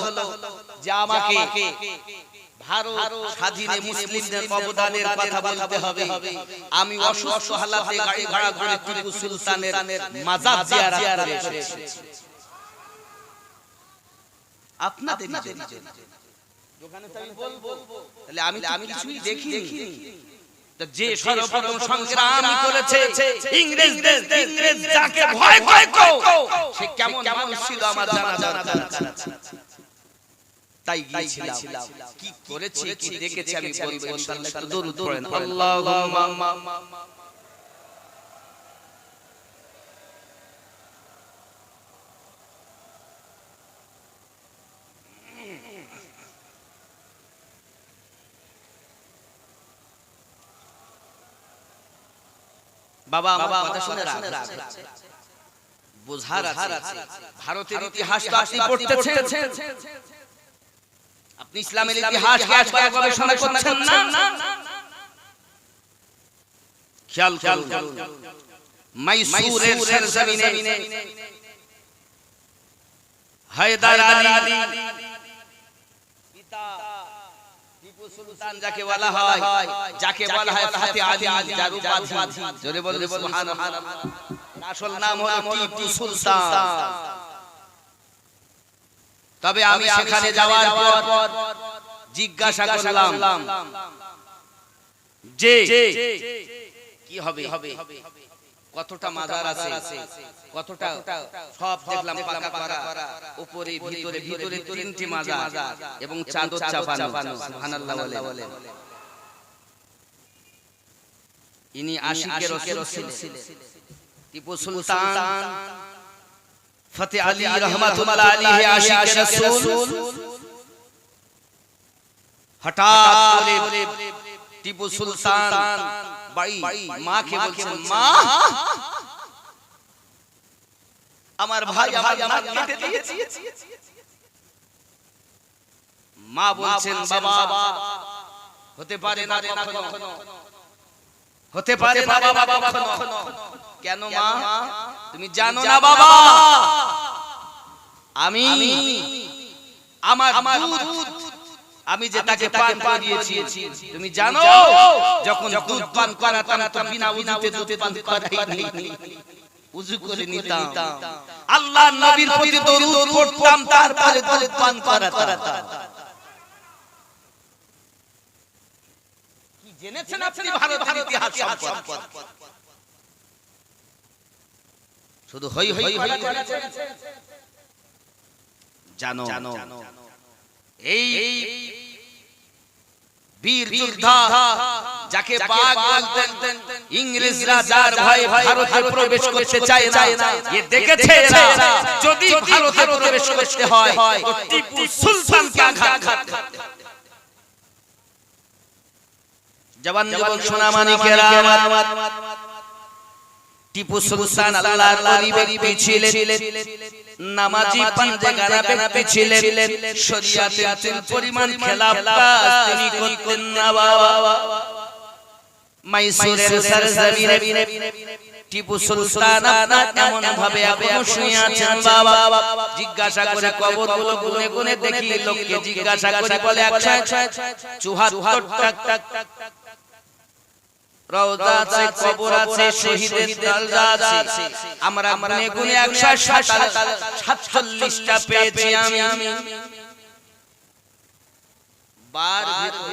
A: যে আমাকে ভারত স্বাধীনে মুসলিমদের অবদানের কথা বলতে হবে, আমি অসুস্থ হালাতে গাড়ি ভাড়া করে টিপু সুলতানের মাজার জিয়ারত করে এসেছি। আপনাদের নিজের দোকানে তো আমি বলবো, তাহলে আমি কিছুই দেখিনি। যে সর্বপ্রথম সংগ্রাম করেছে ইংরেজ যাকে ভয় করতো, সে কেমন মানুষ ছিল আমার জানা দরকার আছে। তাই গিয়েছিলাম, কি করেছি কি দেখেছি আমি বলবো ইনশাআল্লাহ। একটু দরুদ পড়েন, আল্লাহুম্মা। বাবা আমার কথা শুনে রাখ, বোঝার আছে। ভারতের ইতিহাসটা আপনি পড়তেছেন, আপনি ইসলামের ইতিহাসকে আজকে গবেষণা করছেন না। খেয়াল করুন, মাইসুরের সরজমিনে হায়দার আলী পিতা টিপু সুলতান যাকে বলা হয় ফাতে আলী যার উপাধি, জোরে বলুন সুবহানাল্লাহ। আসল নাম হলো টিপু সুলতান। তবে আমি সেখানে যাওয়ার পর জিজ্ঞাসা করলাম যে কি হবে, কতটা মাজার আছে, কতটা, সব দেখলাম পাকা করা, উপরে ভিতরে তিনটি মাজার এবং চাদর চাপানো। সুবহানাল্লাহ বলেন। ইনি আশিকের রাসূল টিপু সুলতান ফাতে আলী রহমাতুল্লাহ আলাইহি আশিকের রাসূল। হঠাৎ করে টিপু সুলতান মাকে বলছেন, মা আমার ভাই আমার নাক কেটে দিয়েছে। মা বলছেন, বাবা হতে পারে না কখনো, হতে পারে না বাবা কখনো। কেন মা? তুমি জানো না বাবা, আমি আমার দুধ আমি যে তাকে পান করিয়েছি, তুমি জানো যখন দুধ পান করাতাম তো বিনা উযুতে দুধ পান করাইনি, উযু করে নিতাম, আল্লাহর নবীর প্রতি দরুদ পড়তাম, তারপরে দুধ পান করাতাম। কি জেনেছেন আপনি ভারতের ইতিহাস সম্পর্কে? শুধু হই জানো এই বীর যোদ্ধা যাকে বাঘ বলতেন, ইংরেজরা যার ভয়ে ভারতে প্রবেশ করতে চায় না, এ দেখেছে এরা যদি ভারতে প্রবেশ করতে হয় তো টিপু সুলতানকে আঘাত করতে। জওয়ান যুবক সোনা মানিকেরা, টিপু সুলতান আল্লাহর ওলি ব্যক্তি ছিলেন, নামাজি পাঞ্জেগানা ব্যক্তি ছিলেন, শরীয়তের পরিমাণ খেলাফ কাজ তিনি করতেন না বাবা। মাইসুরের সরজমিনে টিপু সুলতান আপনার এমন ভাবে এখনো শুয়ে আছেন বাবা। জিজ্ঞাসা করে কবরগুলো গুনে গুনে দেখি, লোককে জিজ্ঞাসা করে বলে 174টা রওজা আছে, কবর আছে, শহীদের দরজা আছে। আমরা গুনে গুনে 147টা পেয়েছি আমি। বার ভিতর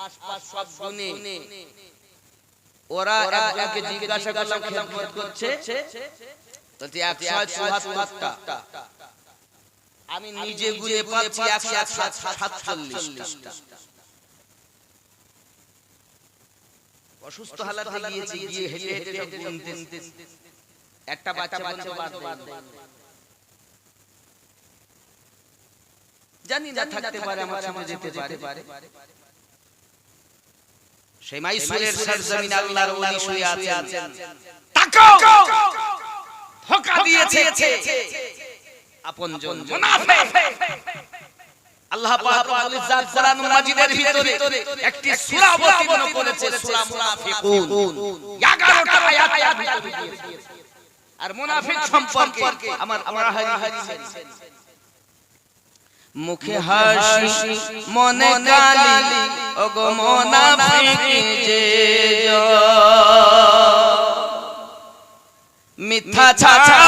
A: আশপাশ সব গুনে ওরা একজনকে জিজ্ঞাসা করলাম খেদমত করছে, বলতে 174টা। আমি নিজে গুনে পাচ্ছি 147টা। অসুস্থ হালাতে গিয়েছি, গিয়ে হেঁটে হেঁটে সব গুনতে, একটা বাচ্চা বাদ দেয়। জানি না থাকতে পারে, আমার সামনে যেতে পারে। সেই মাইসুরের সরজমিনে আল্লাহর ওলি শুয়ে আছেন। তাকাও, ধোঁকা দিয়েছে আপনজন মুনাফিক। আল্লাহ পাক রব্বুল ইজ্জত কোরআন মাজিদের ভিতরে একটি সূরা অবতীর্ণ করেছে, সূরা মুনাফিকুন। 11টা আয়াত ভিতরে দিয়েছে। আর মুনাফিক সম্পর্কে আমার হাদিস, মুখে হাসি মনে গালি, ওগো মুনাফিক যে মিথ্যা ছাড়া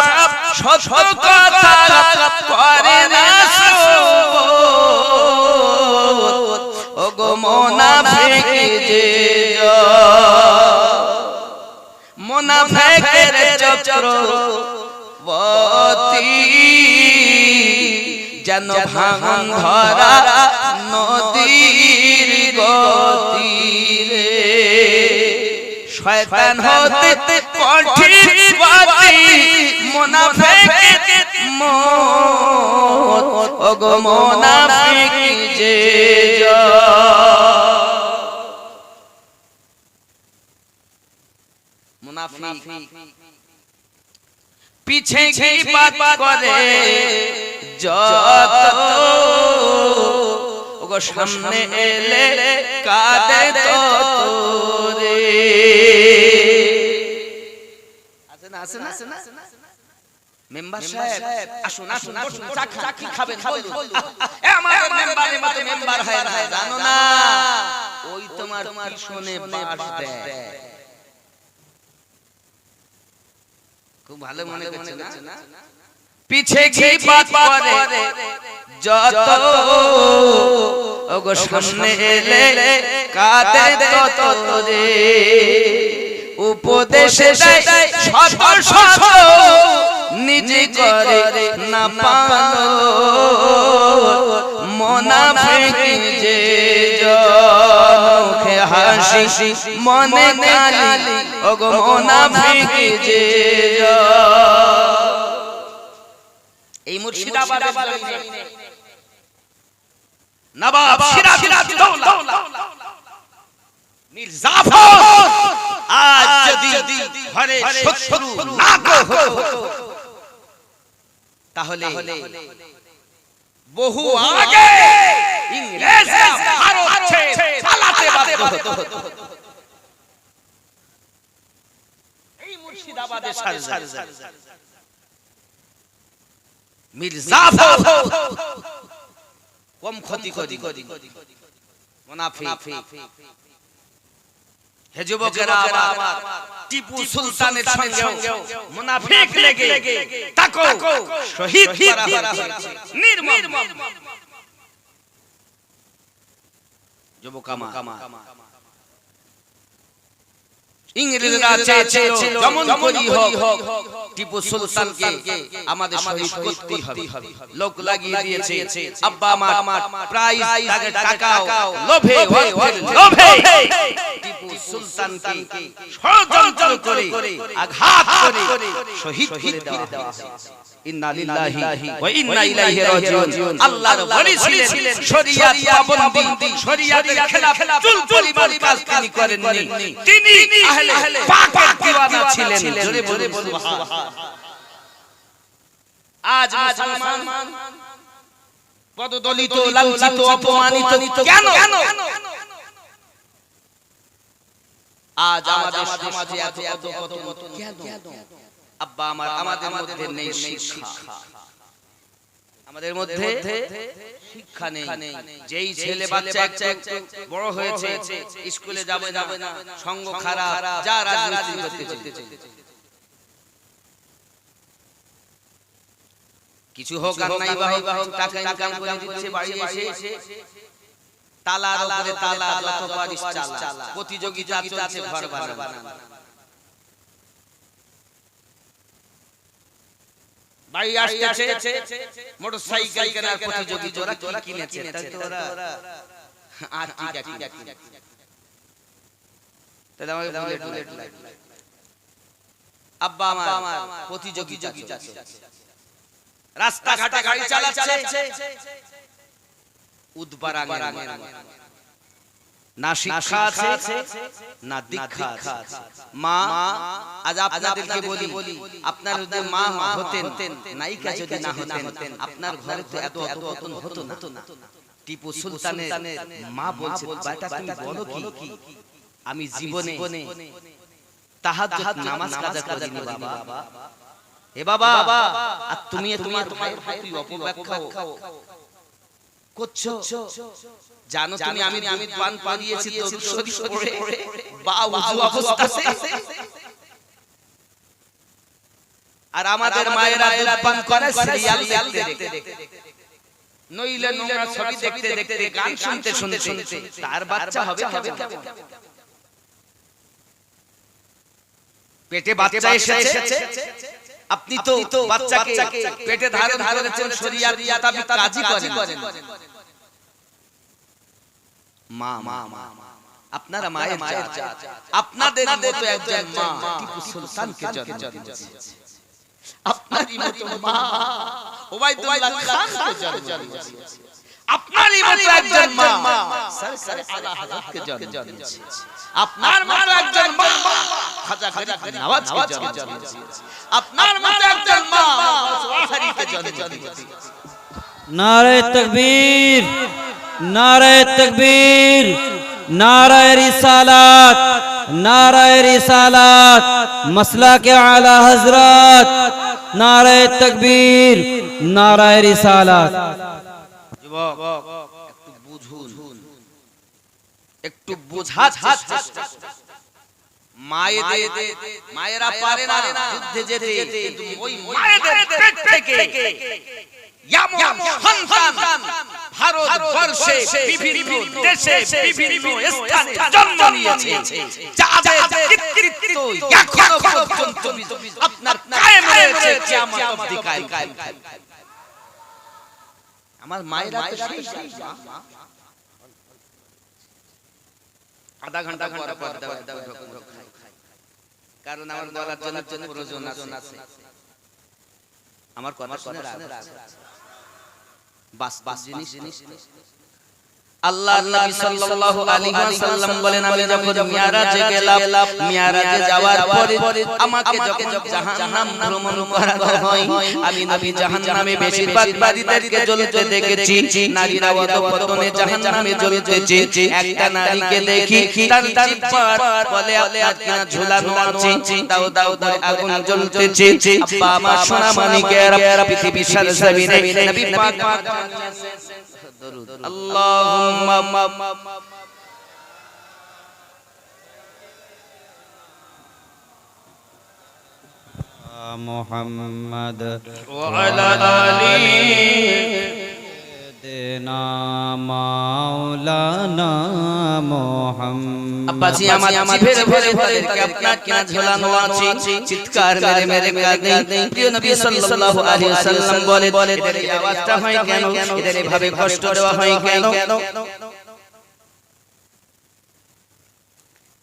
A: সত্য কথা করে না, ওগো মুনাফিক যে মুনাফিকের চক্রবর্তী যেন ভাঙন ধরা নদীর গতি রে। শয়তান হতে কঠিন বাতি, মুনাফিক মত, ওগো মুনাফিক যে মুনাফিক পিছে গীবত করে যত, ওগো সামনে এলে কাঁদে তত রে। আছে না মেম্বার সাহেব, আসুন চা কি খাবেন বলুন। আমাদের মেম্বারের মতো মেম্বার হয় না, জানো না? ওই তোমার পিছনে বাস দেয়। খুব ভালো মনে করছে না? পিছে গীবত করে যত, ওগো সামনে এলে কাঁদে তত রে। উপদেশ দেয় শত শত, নিজে করে না পালো, মুনাফিক যে মুখে হাসি মনে গালি, ওগো মুনাফিক যে। এই মুর্শিদাবাদের জমিনে নবাব সিরাজউদ্দৌলা মীর জাফর আজ যদি ঘরে শত্রু না হতো, তাহলে বহু আগে ইংরেজরা ভারত ছেড়ে পালাতে বাধ্য হতো। এই মুর্শিদাবাদের সরদার মীর জাফর কম ক্ষতি করি মুনাফিক। হে যুবকেরা, টিপু সুলতানের সঙ্গে মুনাফিক লেগে তাকে শহীদ করা হয়েছে নির্মম। যুবকামা ইংরেজরা চেয়েছিল যেমন করি হোক টিপু সুলতানকে আমাদের শহীদ করতেই হবে। লোক লাগিয়ে দিয়েছে, আব্বা আমার প্রাইজ টাকাও লোভে টিপু সুলতানকে ষড়যন্ত্র করে আঘাত শহীদ করে দেওয়া হয়েছে। ইন্না লিল্লাহি ওয়া ইন্না ইলাইহি রাজিউন। আল্লাহর ওলি ছিলেন, শরিয়াত পাবন্দি, শরিয়াতের খেলাফ চুল পরিমাণ কাজ তিনি করেননি। তিনি আহলে পাকের দিওয়ানা ছিলেন। জোরে বলে সুবহানাল্লাহ। আজ মুসলমান পদদলিত, লাঞ্ছিত, অপমানিত কেন? আজ আমাদের সমাজে এত অধঃপতন কেন? আব্বা আমার, আমাদের মধ্যে নেই শিক্ষা, আমাদের মধ্যে শিক্ষা নেই। যেই ছেলে বাচ্চা একটু বড় হয়েছে স্কুলে যাবে না, সঙ্গ খারাপ, যা রাজনীতি করতে চলেছে। কিছু হোক আর নাই হোক, টাকা ইনকাম করে দিচ্ছে, বাড়ি এসে তালার উপরে তালা, যত পারিস চালা, প্রতিযোগিতা চলছে ঘর বানানো। বাড়ি আসছে মোটরসাইকেল কেনার প্রতিযোগিতা, ওরা কি কিনেছে তাই তো ওরা আর কি তাহলে আমাকে বুলেট লাগবে। আব্বা আমার প্রতিযোগিতা চলছে, রাস্তাঘাটে গাড়ি চালাচ্ছে উদ্বারাঙ্গের না শিক্ষা আছে না দীক্ষা আছে। মা, আজ আপনাদেরকে বলি, আপনার যদি মা হতেন, নায়িকা যদি না হতেন, আপনার ঘরে তো এত অধঃপতন হতো না। টিপু সুলতানের মা বলছে, বেটা তুমি বলো কি, আমি জীবনে তাহাজ্জুদ নামাজ কাজা করিনি বাবা। এ বাবা, আর তুমি তোমার ভাইয়ের প্রতি অপব্যাখ্যা করছো। জানো তুমি আমি পান পাড়িয়েছি দরুদ শরীফ পড়ে বা ওযু অবস্থাতে, আর আমাদের মায়েরা দুধ পান করে সিরিয়াল দেখতে, নইলে নোংরা ছবি দেখতে, গান শুনতে তার বাচ্চা হবে কেমন? পেটে বাচ্চা এসেছে, আপনি তো বাচ্চাকে পেটে ধারণ করেছেন, শরিয়াত মোতাবেক কাজই করেন। মা আপনারা মায়ের জাত, আপনাদের মতো একজন মা টিপু সুলতানকে জন্ম দিয়েছে। আপনারই মতো মা ওবাইদুল্লাহ খানকে জন্ম দিয়েছে। আপনারই মতো একজন মা সরকার আলা হযরতকে জন্ম দিয়েছে। আপনার মতো একজন মা খাজা গরিব নওয়াজকে জন্ম দিয়েছে। আপনার মতো একজন মা ওয়াহারিকে জন্ম দিয়েছে।
B: নারে তাকবীর, নারে তাকবীর, নারে রিসালাত, নারে রিসালাত, মাসলাকে আলা হযরত, নারে তাকবীর, নারে রিসালাত।
A: যুবক একটু বুঝুন, একটু বোঝার চেষ্টা। মায়েরা পারে না যুদ্ধে যেতে, কিন্তু ওই মায়েদের পেট থেকে এমন সন্তান ভারতবর্ষে বিভিন্ন দেশে বিভিন্ন স্থানে জন্ম নিয়েছে, যাদের কৃতিত্ব এখনো পর্যন্ত আপনার কায়েম রয়েছে কিয়ামত অবধি কায়েম। আমার মায়েরা তো সেই আধা ঘন্টা পর খায়, কারণ আমার গলার জন্য প্রয়োজন আছে। আমার কথা শুনে বাস জিনিস আল্লাহর নবী সাল্লাল্লাহু আলাইহি ওয়াসাল্লাম বলেন, আমি যখন মিরাজে গেলাম, মিরাজে যাওয়ার পরে আমাকে যখন জাহান্নাম ভ্রমণ করানো হয়, আমি নবী জাহান্নামে বেশিরভাগ বাদীদেরকে জ্বলতে দেখেছি। নারীরা অধঃপতনে জাহান্নামে জ্বলতেছে। একটা নারীকে দেখি, তার জিহ্বার বলে আপনার ঝুলানো আছে, দাও দাও করে আগুন জ্বলতেছে। আব্বা আমার সোনা মানিকেরা, পৃথিবীর সারজমিনে নবী পাক আল্লাহুম্মা
B: মুহাম্মদ
A: ওয়া আলা আলি
B: দেনা মাওলানা মুহাম্মদ।
A: আব্বাজি আমার জিভের ভরে তাদেরকে আপনার কিনা ঝোলানো আছে, চিৎকার মেরে কাঁদে। প্রিয় নবী সাল্লাল্লাহু আলাইহি ওয়াসাল্লাম বলে, এদের এই আওয়াজটা হয় কেন, এদের এভাবে কষ্ট দেওয়া হয় কেন?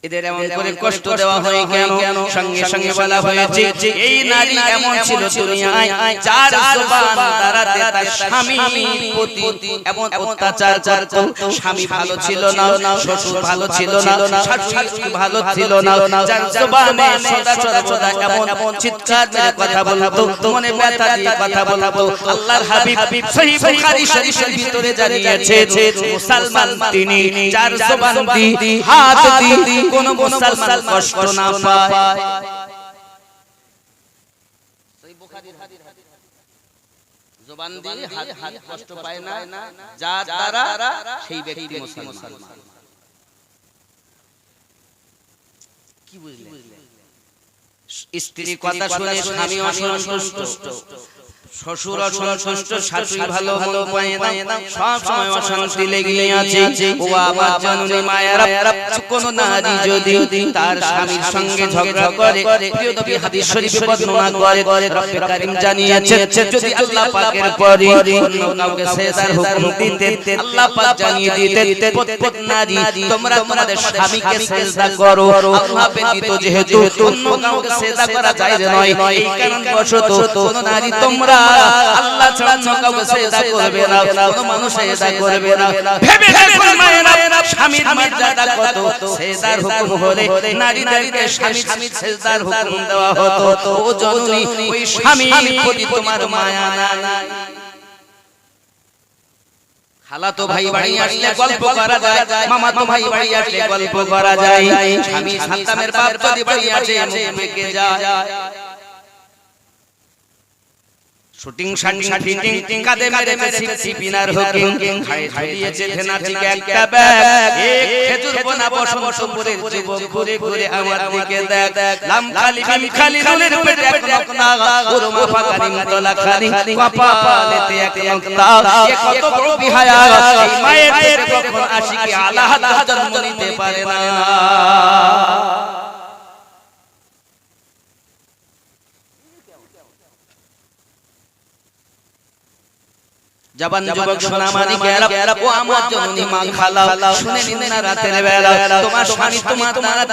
A: এদের এমন করে কষ্ট দেওয়া হয় কেন? সঙ্গে সঙ্গে বলা হয়েছে এই নারী এমন ছিল দুনিয়ায় যার জবান দ্বারাতে তার স্বামীর প্রতি এমন অত্যাচার করত। স্বামী ভালো ছিল না, শ্বশুর ভালো ছিল না, শাশুড়ি ভালো ছিল না, যার জবানে সদা সর্বদা এমন চিৎকার মেরে কথা বলতো, মনে ব্যথা দিয়ে কথা বলতো। আল্লাহর হাবিব সহিহ বুখারী শরীফের ভিতরে জানিয়েছে মুসলমান তিনি যার জবান দিয়ে হাত দিয়ে কোন মুসলমান কষ্ট না পায়। সহিহ বুখারীর হাদিস, জবান দিয়ে হাত কষ্ট পায় না যার দ্বারা সেই ব্যক্তি মুসলমান। কি বুঝলেন? স্ত্রী কথা শুনে স্বামী অসন্তুষ্ট, শ্বশুর অসন্তুষ্ট, শাশুড়ি ভালো পায় না, সব সময় অশান্তি লেগে আছে। ও আমার জননী মায়েরা, কোন নারী যদি তার স্বামীর সঙ্গে ঝগড়া করে, প্রিয় নবী হাদিস শরীফে বর্ণনা করে রব্বে কারীম জানিয়েছেন যদি আল্লাহ পাকের পরে অন্য কাউকে সেজদার হুকুম দিতেন, আল্লাহ পাক জানিয়ে দিতেন প্রত্যেক নারী তোমরা তোমাদের স্বামীকে সেজদা করো। আল্লাহ ব্যতীত যেহেতু অন্য কাউকে সেজদা করা যায় নয়, এই কারণবশত কোন নারী তোমরা আল্লাহ ছাড়া অন্য কাউকে সেজদা করবে না, কোন মানুষ সেজদা করবে না। ভেবে দেখুন মায়েরা, স্বামীর মর্যাদা কত। সেজদার হুকুম হলে নারীদেরকে স্বামীর সেজদার হুকুম দেওয়া হতো। ও জননী, ওই স্বামীর প্রতি তোমার মায়া নাই? খালাতো ভাই বাড়ি আসলে গল্প করা যায়, মামাতো ভাই বাড়ি আসলে গল্প করা যায়। স্বামী সন্তানের বাপ যদি বাড়ি আসে মুখ বেঁকে যায়। শুটিং ফিটিং কাঁদে মেরে সিপিনার হুকিং খায় ঝুলিয়েছে ধেনা ঠিক একটা ব্যাগ। এক খেজুর বোনা বসন্তপুরের যুবক ঘুরে ঘুরে আমার দিকে দেখ। লাম খালি বিম খালি নুনের পেটে এক নকনা, উরমা ফাঁকা নিমতলা খালি কপালেতে এক নকনা। এ কত বড় বিহায়া, এই মায়ের পেটে কখন আশিকি আলা হাত জন্ম নিতে পারে না। জবান যুবক সোনা মানিকেরা, ও আমার জননী মা খালা, শুনে নিন না রাতের বেলা তোমার স্বামী তোমার দ্বারা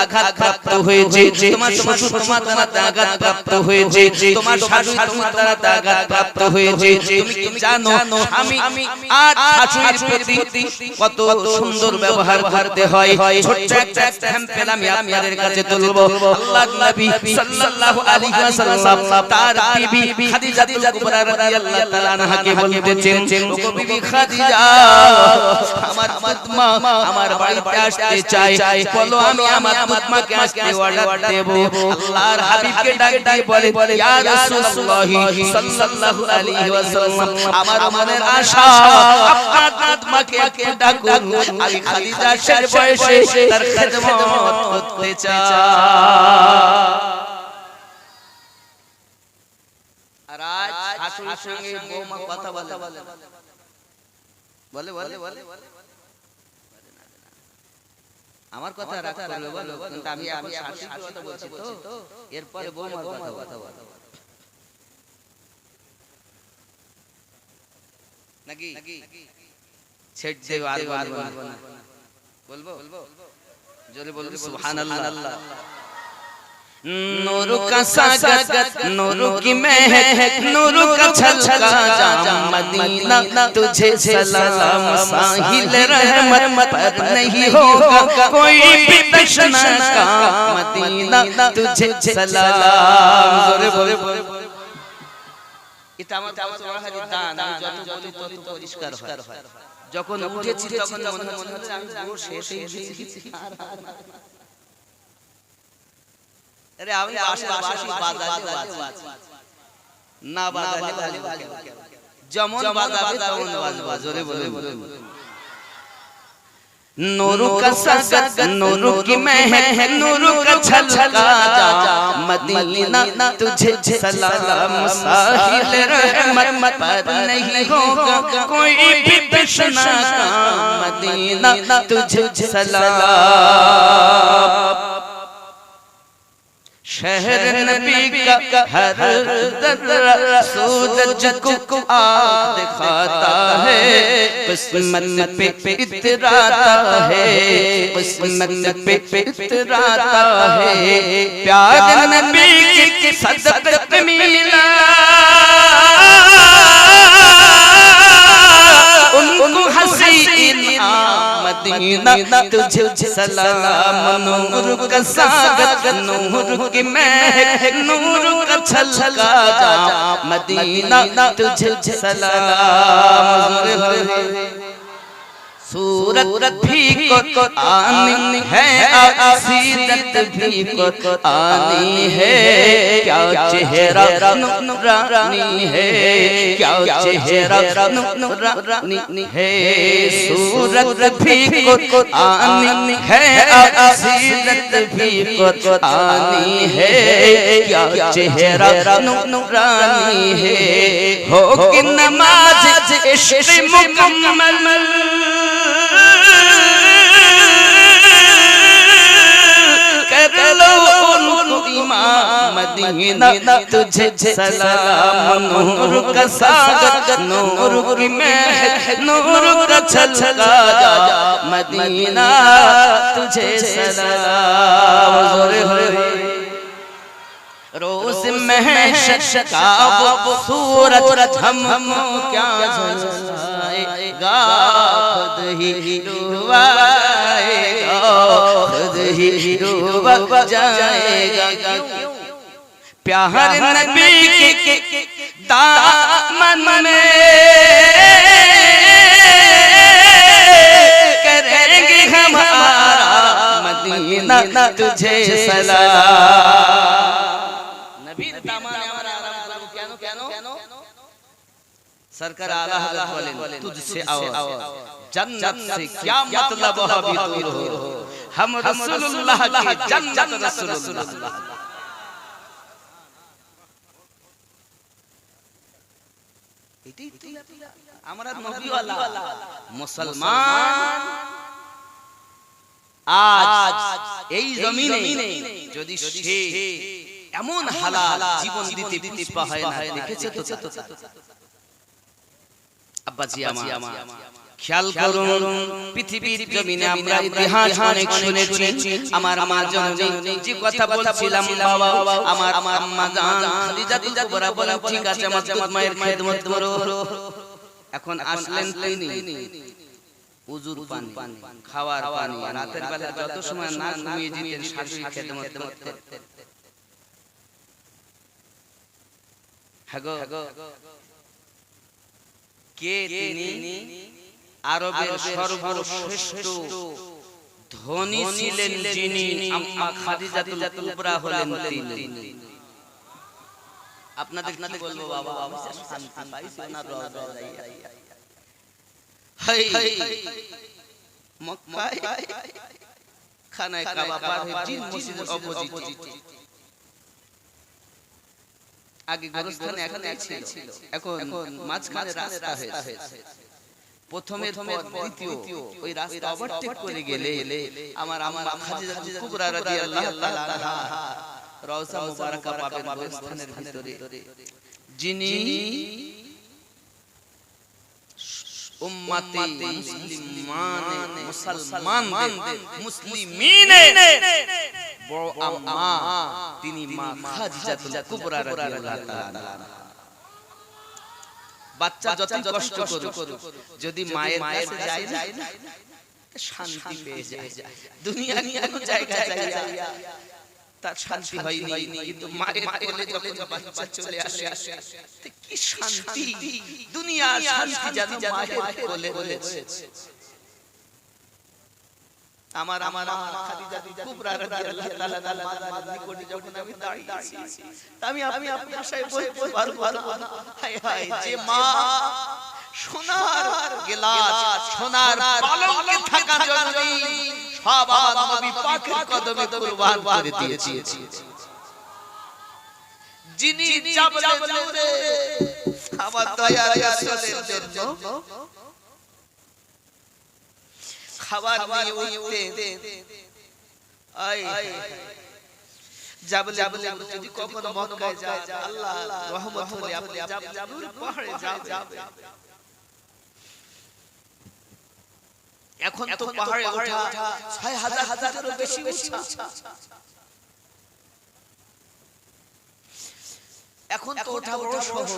A: আঘাতপ্রাপ্ত হয়েছে, তোমার শ্বশুর তোমার দ্বারা আঘাতপ্রাপ্ত হয়েছে, তোমার শাশুড়ি তোমার দ্বারা আঘাতপ্রাপ্ত হয়েছে। তুমি কি জানো আমি আর শাশুড়ির প্রতি কত সুন্দর ব্যবহার করতে হয়? ছোট্ট একটা স্যাম্পল আমি আপনাদের কাছে তুলবো। আল্লাহর নবী সাল্লাল্লাহু আলাইহি ওয়াসাল্লাম তার বিবি খাদিজাতুল কুবরা রাদিয়াল্লাহু তাআলা আনহাকে বলতেন, ওগো বিবি খাদিজা, আমার ফাতেমা আমার বাড়িতে আসতে চাই, বলো আমি আমার ফাতেমাকে আজকে অর্ডার দেব। আল্লাহর হাবিবকে ডাক দিয়ে বলে, ইয়া রাসূলুল্লাহ সাল্লাল্লাহু আলাইহি ওয়াসাল্লাম, আমার মনের আশা আপনার ফাতেমাকে একটু ডাকুন, আমি খাদিজার শেষ বয়সে তার খেদমত করতে চাই। আর আজ শাশুড়ির সঙ্গে বৌমা কথা বলে আমার কথা রাগ করবে বলো, কিন্তু আমি শাশুড়ির কথা বলছি তো, এরপরে বৌমার কথা বলো নাকি ছেড় দেব আর বলবো না, বলবো জোরে বলবো সুবহানাল্লাহ। नूर का सागत नूर की महक नूर का छलका जाम मदीना, तुझे सलाम साहिल रहमत पर नहीं होगा कोई भी तशना का मदीना, तुझे सलाम। जोरे बोले এটা আমার ওয়াহারি দান, আমি যত বলি তত পরিষ্কার হয়। যখন উঠেছি তখন মনে হচ্ছে আমি পুরো শেষ হয়ে গেছি। अरे আমি বাঁশি বাজালে না বাজালে যেমন বাজাবে তেমন বাজবা। জোরে বলে नूर का सागत नूर की महक नूर का छलका जाम मदीना, तुझे सलाम साहिल रहमत पर नहीं होगा कोई भी तशना का मदीना, तुझे सलाम। शहर नबी का हर सूरज को आँख दिखाता है, किस्मत पे इतराता है, किस्मत पे इतराता है। प्यारे नबी के सदक़े मिला उनको हसीन मदीना, तुझे सलाम नूर का सागत, नूर की महक, नूर का छलका जा मदीना, तुझे सलाम। सूरत भी कुरानी है, सीरत भी कुरानी है। क्या चेहरा नूरानी है, क्या चेहरा नूरानी है। सूरत भी कुरानी है, सीरत भी कुरानी है। क्या चेहरा नूरानी है। हो कि नमाज इश्क़ मुकम्मल, कर लो उनको इमाम मदीना, तुझे सलाम नूर का सागत, नूर की महक, नूर का छलका जा मदीना, तुझे सलाम। रोज़ महशर का वो सूरज हमको क्या झलसाएगा, खुद ही डूबाएगा, खुद ही डूब जाएगा। प्यारे नबी के दामन में करेंगे हमारा मदीना, तुझे सलाम। सरकार आला हज़रत बोले तुझसे आओ, जन्नत से क्या मतलब अभी दूर हो, हम रसूलुल्लाह की जन्नत रसूलुल्लाह। আমরা নবীওয়ালা মুসলমান আজ এই জমিনে যদি সে এমন হালাল জীবন দিতে পিছপা হয় না, দেখেছে তো আব্বাজি আমার খেয়াল করুন, পৃথিবীর জমিনে আমরা ইতিহাস অনেক শুনেছি। আমার মা জননী যে কথা বলছিলাম, বাবা আমার আম্মা জান খাদিজাতুল কুবরা বলেন ঠিক আছে আমার মায়ের খেদমত করো। এখন আসলেন তিনি উজুর পানি, খাওয়ার পানি, রাতের বেলা যত সময় না ঘুমিয়ে যেতেন শাশুড়ি খেদমত করতেন। হ্যাগো কে তিনি? আরবের সর্বশ্রেষ্ঠ ধনী ছিলেন যিনি, আম্মা খাদিজাতুল কুবরা হলেন তিনি। আপনাদের কি বলবো বাবা, আমি শান্তি পাইছি না রওজা যাইয়া। হাই মক্কায় খানায় কাবা পার হয়ে জিন মসজিদের অপোজিট, আগে গোরস্থানে এখানে ছিল, এখন মাঝখানে রাস্তা হয়েছে। প্রথমের পর দ্বিতীয় ওই রাস্তা ওভারটেক করে গেলে আমার আম্মা খাদিজাতুল কুবরা রাদিয়াল্লাহু তাআলা আনহা রওজা মুবারাকা পাবেন গোরস্থানের ভিতরে, যিনি উম্মতে মুসলিমিনের বড় আম্মা, তিনি মা খাদিজাতুল কুবরা রাদিয়াল্লাহু তাআলা। বাচ্চা যতই কষ্ট করুক যদি মায়ের কাছে যায় না শান্তি পেয়ে যায়। দুনিয়ার কোনো জায়গায় যায় তার শান্তি হয়নি, কিন্তু মায়ের কোলে যখন বাচ্চা চলে আসে কি শান্তি, দুনিয়ার শান্তি যেন মায়ের কোলে রয়েছে। আমার খাদিজাতুল কুবরা রাদিয়াল্লাহু তাআলা মাদার নিকটে যখন আমি দাঁড়িয়েছি, আমি আপনি আশায় বলতে পারবো না, হায় হায় যে মা সোনার গিলাস, সোনার পালঙ্কে থাকা জননী সব আমার নবী পাকের কদমে কুরবান করে দিয়েছি, যিনি জাবলে নূরে আমার দয়ার রাসূলের জন্য খাবার নিয়ে উঠতেন। জাবলে যদি কখনো মক্কায় যায়, আল্লাহ রহমত হলে আপনি জাবলুর পাহাড়ে যাবেন। এখন তো পাহাড়ে ওঠা ৬০০০ হাজারেরও বেশি উঁচা। এখন তো ওঠা বড় সহজ।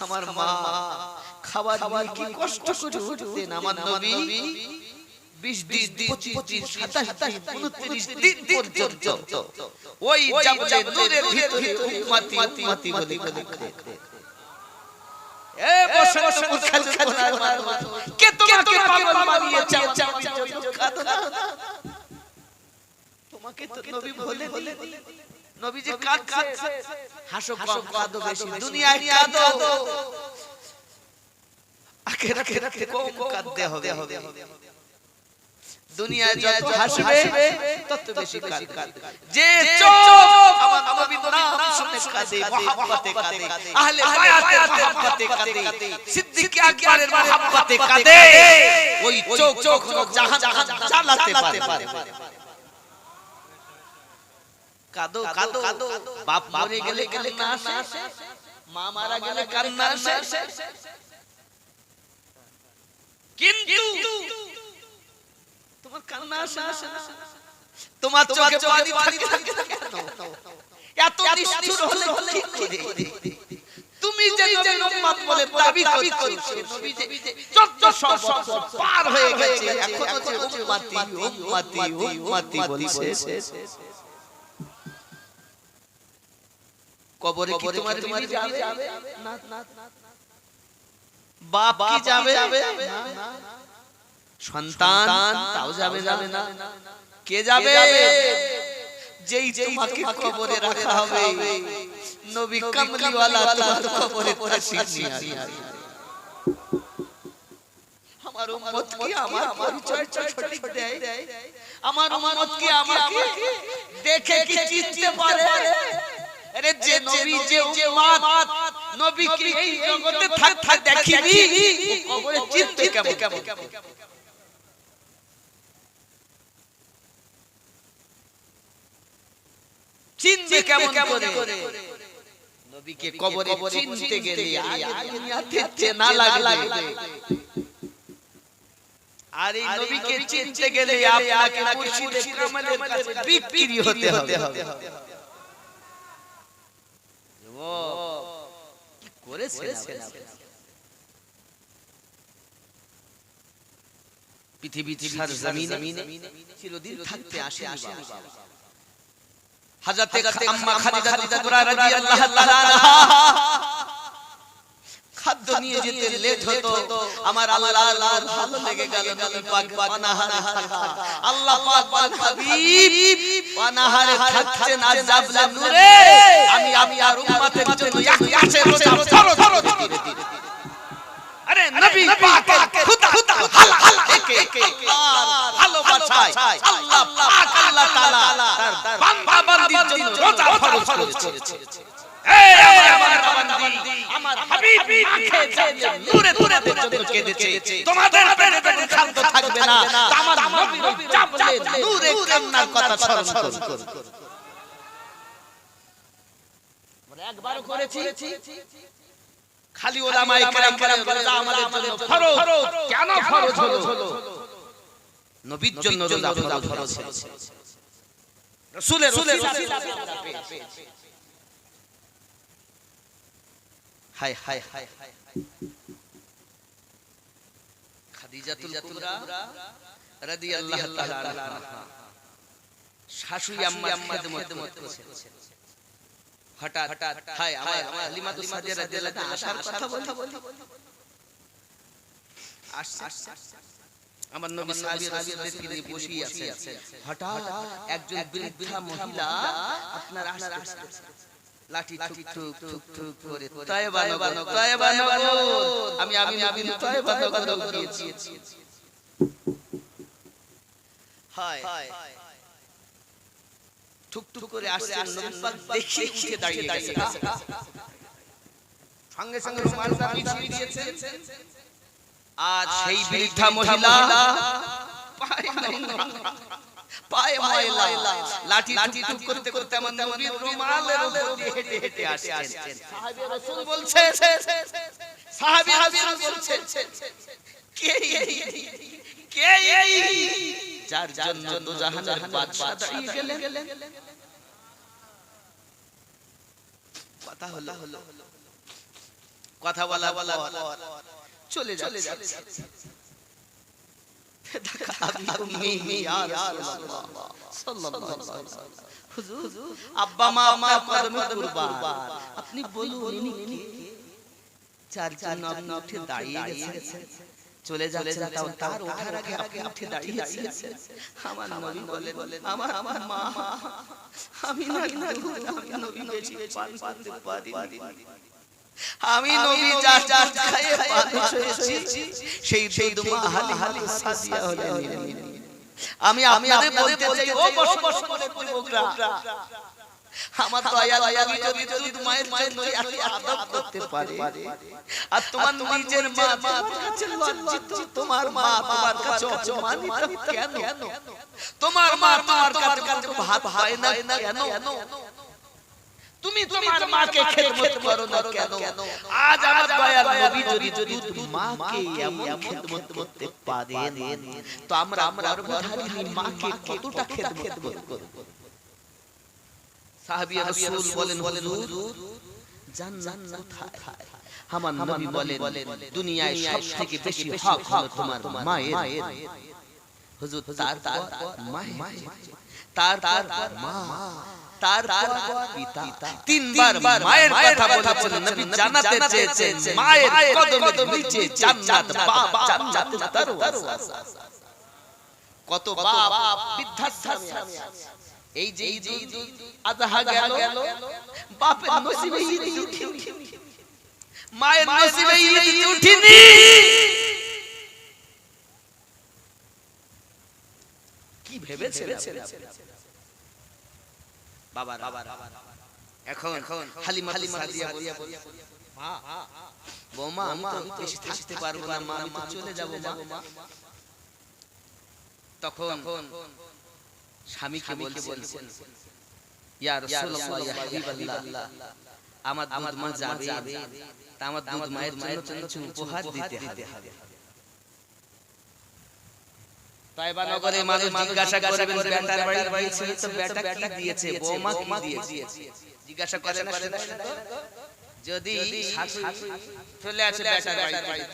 A: আমার মা খাবার নিয়ে কি কষ্ট করে উঠতেন। আমার নবী 20 দিন 25 দিন 27 দিন 29 দিন পর্যন্ত ওই জাবলে নূরের ভিতরে উম্মতি উম্মতি বলে এ বসন্ত মুখাল খানার কে তোমাকে পাগল বানিয়েছে? কাঁদো না, তোমাকে তো নবী বলে নবী যে কাঁদছে, হাসো কম কাঁদো বেশি, দুনিয়ায় কাঁদো আখিরাতে কম কাঁদতে হবে। দুনিয়ায় যত হাসবে তত বেশি কাঁদবে। যে চোখ আমার নবীর নাম শুনে কাঁদে, মহব্বতে কাঁদে, আহলে বায়াতের মহব্বতে কাঁদে, সিদ্দিক আকবরের মহব্বতে কাঁদে, ওই চোখ কখনো জাহান্নাম জ্বালাতে পারে। কাঁদো কাঁদো, বাপ মরে গেলে কান্না আসে, মা মারা গেলে কান্না আসে, কিন্তু তোমার কান্না আসে না? তোমার চোখে পানি থাকে না কেন? এত নিষ্ঠুর হলে কি করে? তুমি যে নবীর উম্মত বলে দাবি করছো, নবী যে 1400 বছর পার হয়ে গেছে, এখনো যে উম্মতি উম্মতি উম্মতি বলছে। কবরে কি তোমার যাবে? না। বাপ কি যাবে? না। সন্তান তাও যাবে না। কে যাবে? যেই তোমাকে কবরে রাখা হবে, নবী কামলিওয়ালা তোমার কবরে তাশরীফ নিয়ে আসবে। আমার উম্মত কি আমার পরিচয় সঠিক দেয়? আমার উম্মত কি আমাকে দেখে কি চিনতে পারে? আরে যে নবী যে উম্মত নবী কি এই জগতে থাক দেখিনি, ও কবরে চিনতে কেমন? চিনবে কেমন করে? নবীকে কবরে চিনতে গেলে আগে দুনিয়াতে চেনা লাগবে, আর এই নবীকে চিনতে গেলে আপনাকে মুর্শিদ কামালের কাছে বিক্রি হতে হবে। ও কি করেছে পৃথিবীর সার জমিনে চিরদিন থাকতে আসে হযরতে আম্মা খাদিজা কুবরা রাদিয়াল্লাহু তাআলা আনহা খাদ্য নিয়ে যেতে লেট হতো। আমার আল্লাহ ভালো লেগে গেল নবী পাক পানাহারে থাকা। আল্লাহ পাক বলেন, হাবিব পানাহারে থাকছেন আজ জাবলে নূরে, আমি আপনার উম্মতের জন্য এক মাসের রোজা ফরজ করে দিই। আরে নবী পাকের খুদা হালাল একে ভালোবাসায় আল্লাহ পাক আল্লাহ তাআলা তার বান্দা বান্দির জন্য রোজা ফরজ করেছে। এই আমার বান্দি, আমার হাবিব মাকে জানিয়ে নূরে জন্য কেঁদেছে। তোমাদের পেটে খাদ্য থাকবে না, আমার নবীর জাবলে নূরে কান্নার কথা স্মরণ করুন। আমরা একবার করেছি, খালি উলামায়ে কেরাম বলে আমাদের জন্য ফরজ। কেন ফরজ হলো? নবীর জন্য রোজা ফরজ হয়েছে, রাসূলের ওসিলাতে আমরা পেয়েছি। হায় হায় হায় হায়, খাদিজাতুল কুবরা রাদিয়াল্লাহু তাআলা আনহা শাশুড়ি আম্মার খিদমত করেছেন। হঠাৎ হায় আমার হালিমাতুস সাদিয়া রাদিয়াল্লাহু তাআলা আসার কথা বলি আসছে। আমার নবী সাহাবী রাসূলকে নিয়ে বসেই আছে। হঠাৎ একজন বৃদ্ধা মহিলা আপনার আসছে, লাঠি ঠুক ঠুক ঠুক করে তয়বা নগর, আমি তয়বা নগর গিয়েছি। হায় ঠুক ঠুক করে আসছেন, নবী পাক দেখে উঠে দাঁড়িয়ে গেছেন, সঙ্গে সঙ্গে রুমালটা বিছিয়ে দিয়েছেন। আর সেই বৃদ্ধা মহিলা পায়ে ময়লা, লাঠি ঠুক করতে করতে আমার নবীর রুমালের উপর দিয়ে হেঁটে হেঁটে আসছেন। সাহাবী রাসূল বলছে, কে কে এই যার জন্য দু জাহানের বাদশা দাঁড়িয়ে গেলেন? কথা হলো কথা বলা চলে যাচ্ছে আব্বা মা আমার কদমে কুরবান। আপনি বলুন ইনি কে? চার জন্য আপনি উঠে দাঁড়িয়ে গেছেন, চলে যাচ্ছেন, তাও তার ওঠার আগে আপনি উঠে দাঁড়িয়ে গেছেন। আমার নবী বলেন আমার মা, আমি নবী বেশি পান করতে পারি, আমি নবী যা খায়ে মানুষ হয়েছি, সেই দুধ মা হালি সাদিয়া হলেন। আমি আপনাদের বলতে চাই, ও বসবাস করে যুবকরা, আমার দয়াল নবী যদি দুধ মায়ের জন্য এত আদব করতে পারে, আর তোমার নিজের মা তোমার কাছে লজ্জিত, তোমার মা তোমার কাছে অপমানিত কেন? তোমার মা তোমার কাছে ভাত পায় না কেন? তুমি তোমার মাকে খেদমত করো না কেন? আজ আমার দয়াল নবী যদি মাকে এমন খেদমত করতে পারেন, তো আমরা গর্ভধারিণী মাকে কতটা খেদমত করব? সাহাবী রাসূল বলেন, হুজুর জান্নাত কোথায়? আমার নবী বলেন, দুনিয়ায় সবথেকে বেশি হক হলো তোমার মায়ের। হুজুর তারপর মায়ের, তারপর মা, তারপর পিতা। তিনবার মায়ের কথা বলেছেন নবী, জানাতে চেয়েছেন মায়ের কদমের নিচে জান্নাত, বাপ জান্নাতের দরওয়াজা। কত বাপ বৃদ্ধাশ্রমে আছে। এই যে আজহা গেল, বাপের নসিবে ঈদ উঠিনি, মায়ের নসিবে ঈদ উঠিনি। কি ভেবেছে বাবা? এখন হালিমা সাদিয়া বলে, মা বৌমা আমি তো বেশি থাকতে পারবো না, মা আমি তো চলে যাব মা। তখন স্বামীকে বলছেন, ইয়া রাসূলুল্লাহ, ইয়া হাবিবাল্লাহ, আমার দুধ মা যাবে, তা আমার দুধ মায়ের জন্য কিছু উপহার দিতে হবে। তাইবা নগরে মানুষ জিজ্ঞাসা করবেন, বেটার বাড়ি ছিল তো বেটা কি দিয়েছে, বৌমা কি দিয়েছে, জিজ্ঞাসা করে না? যদি শাশুড়ি চলে আসে বেটার বাড়ি,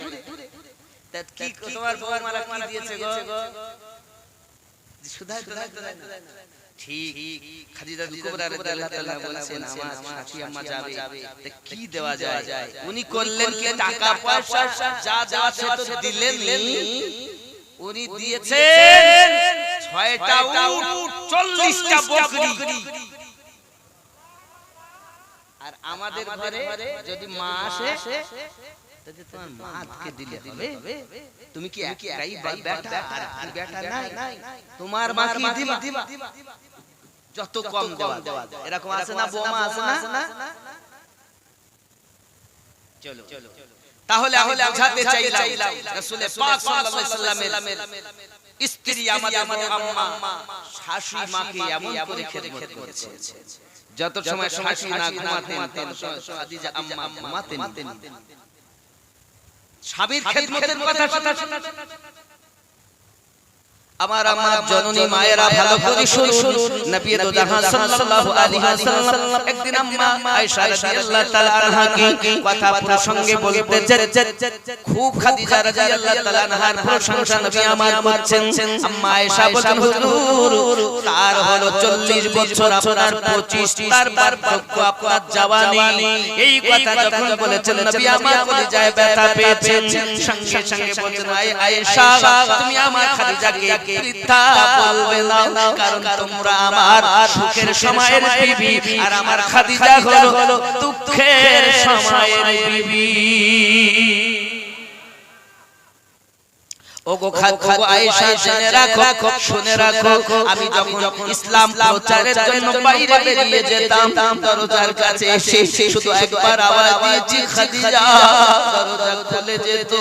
A: তা কি তোমার বৌমারা কি দিয়েছে গো? শুধায় ঠিক খাদিজা কুবরা রাদিয়াল্লাহু তাআলা বলেছেন, আমার শাশুড়ি আম্মা যাবে, তা কি দেওয়া যায়? উনি করলেন কি, টাকা পয়সা যা দেওয়া সে তো দিলেন। উনি দিয়েছেন 6টা উট, 40টা বকরি। আর আমাদের ঘরে যদি মা আসে, তাহলে তোমার মাকে দিলে হবে। তুমি কি একাই বেটা, আর বেটা নাই? তোমার মা কি দিবা? যত কম দেওয়া এরকম আছে না, বৌমা আছে না? চলো তাহলে আমি বুঝাতে চাইলাম, রাসূল পাক সাল্লাল্লাহু আলাইহি ওয়াসাল্লামের স্ত্রী আমাদের আম্মা শাশুড়ি মাকে এমন করে খেদমত করেছে, যত সময় শাশুড়ি না ঘুমাতেন তত খাদিজা আম্মা ঘুমাতেন। স্বামীর খেদমতের কথা আমার আমার জননী মায়েরা ভালো করে শুনুন। নবী দো জাহান সাল্লাল্লাহু আলাইহি ওয়াসাল্লাম একদিন আম্মা আয়েশা রাদিয়াল্লাহু তাআলা আনহাকে কথা প্রসঙ্গে বলতেছেন, খুব খাদিজা রাদিয়াল্লাহু তাআলা আনহার প্রশংসা নবী আমার করছেন। আম্মা আয়েশা বলেন, হুজুর তার হলো 40 বছর, আপনার 25, তার পার্থক্য আপনার জওয়ানি। এই কথা যখন বলেছেন নবী আমার কলিজায় ব্যথা পেয়েছেন। সঙ্গে সঙ্গে বলেন, আয়েশা তুমি আমার খাদিজাকে মিথ্যা বলবে না, কারণ তোমরা আমার সুখের সময়ের বিবি, আর আমার খাদিজা হলো দুঃখের সময়ের বিবি। ওগো আয়েশা জেনে রাখো, শুনে রাখো, আমি যখন ইসলাম প্রচারের জন্য বাইরে বেরিয়ে যেতাম, দরজার কাছে এসে শুধু একবার আওয়াজ দিয়েছি খাদিজা, দরজা খুলে যেত।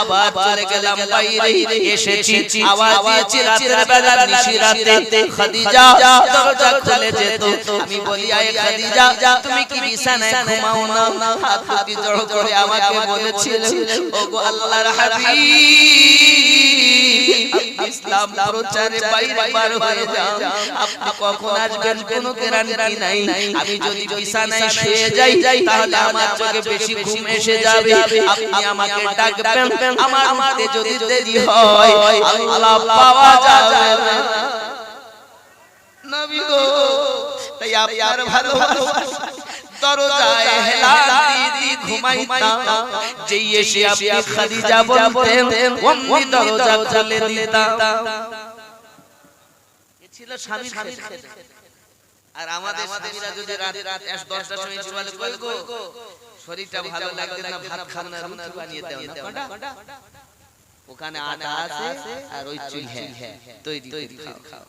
A: আবার চলে গেলাম বাইরে, এসেছি আওয়াজ দিয়েছি রাতের বেলা নিশিরাতে, খাদিজা দরজা খুলে যেত। আমি বলি, আয়ে খাদিজা তুমি কি বিছানায় ঘুমাও না? হাত দুটি জড়ো করে আমাকে বলেছিল, ওগো আল্লাহর হাবিব ইসলাম প্রচারে বাইরে বার হয়ে যান। আপনি কখন আসবেন কোনো গ্যারান্টি নাই। আমি যদি বিছানায় শুয়ে যাই তাহলে আমার চোখে বেশি ঘুম এসে যাবে। আপনি আমাকে ডাকবেন, আমার মাতে যদি দেরি হয় আল্লাহ পাওয়া যাবে না। নবী গো, তাই আপনার ভালোবাসা দরজায় হেলাল দিয়ে ঘুমাইতাম, যেই এসে আপনি খাদিজা বলতেন অমনি দরজা খুলে দিতাম। এ ছিল স্বামীর খেদমত। আর আমাদের স্বামীরা যদি রাত 10টার সময় এসে বলে কই গো শরীরটা ভালো লাগছে না, ভাত খান না, রুটি বানিয়ে দাও না, কোনটা ওখানে আটা আছে আর ওই চুলহে তৈরি খাও।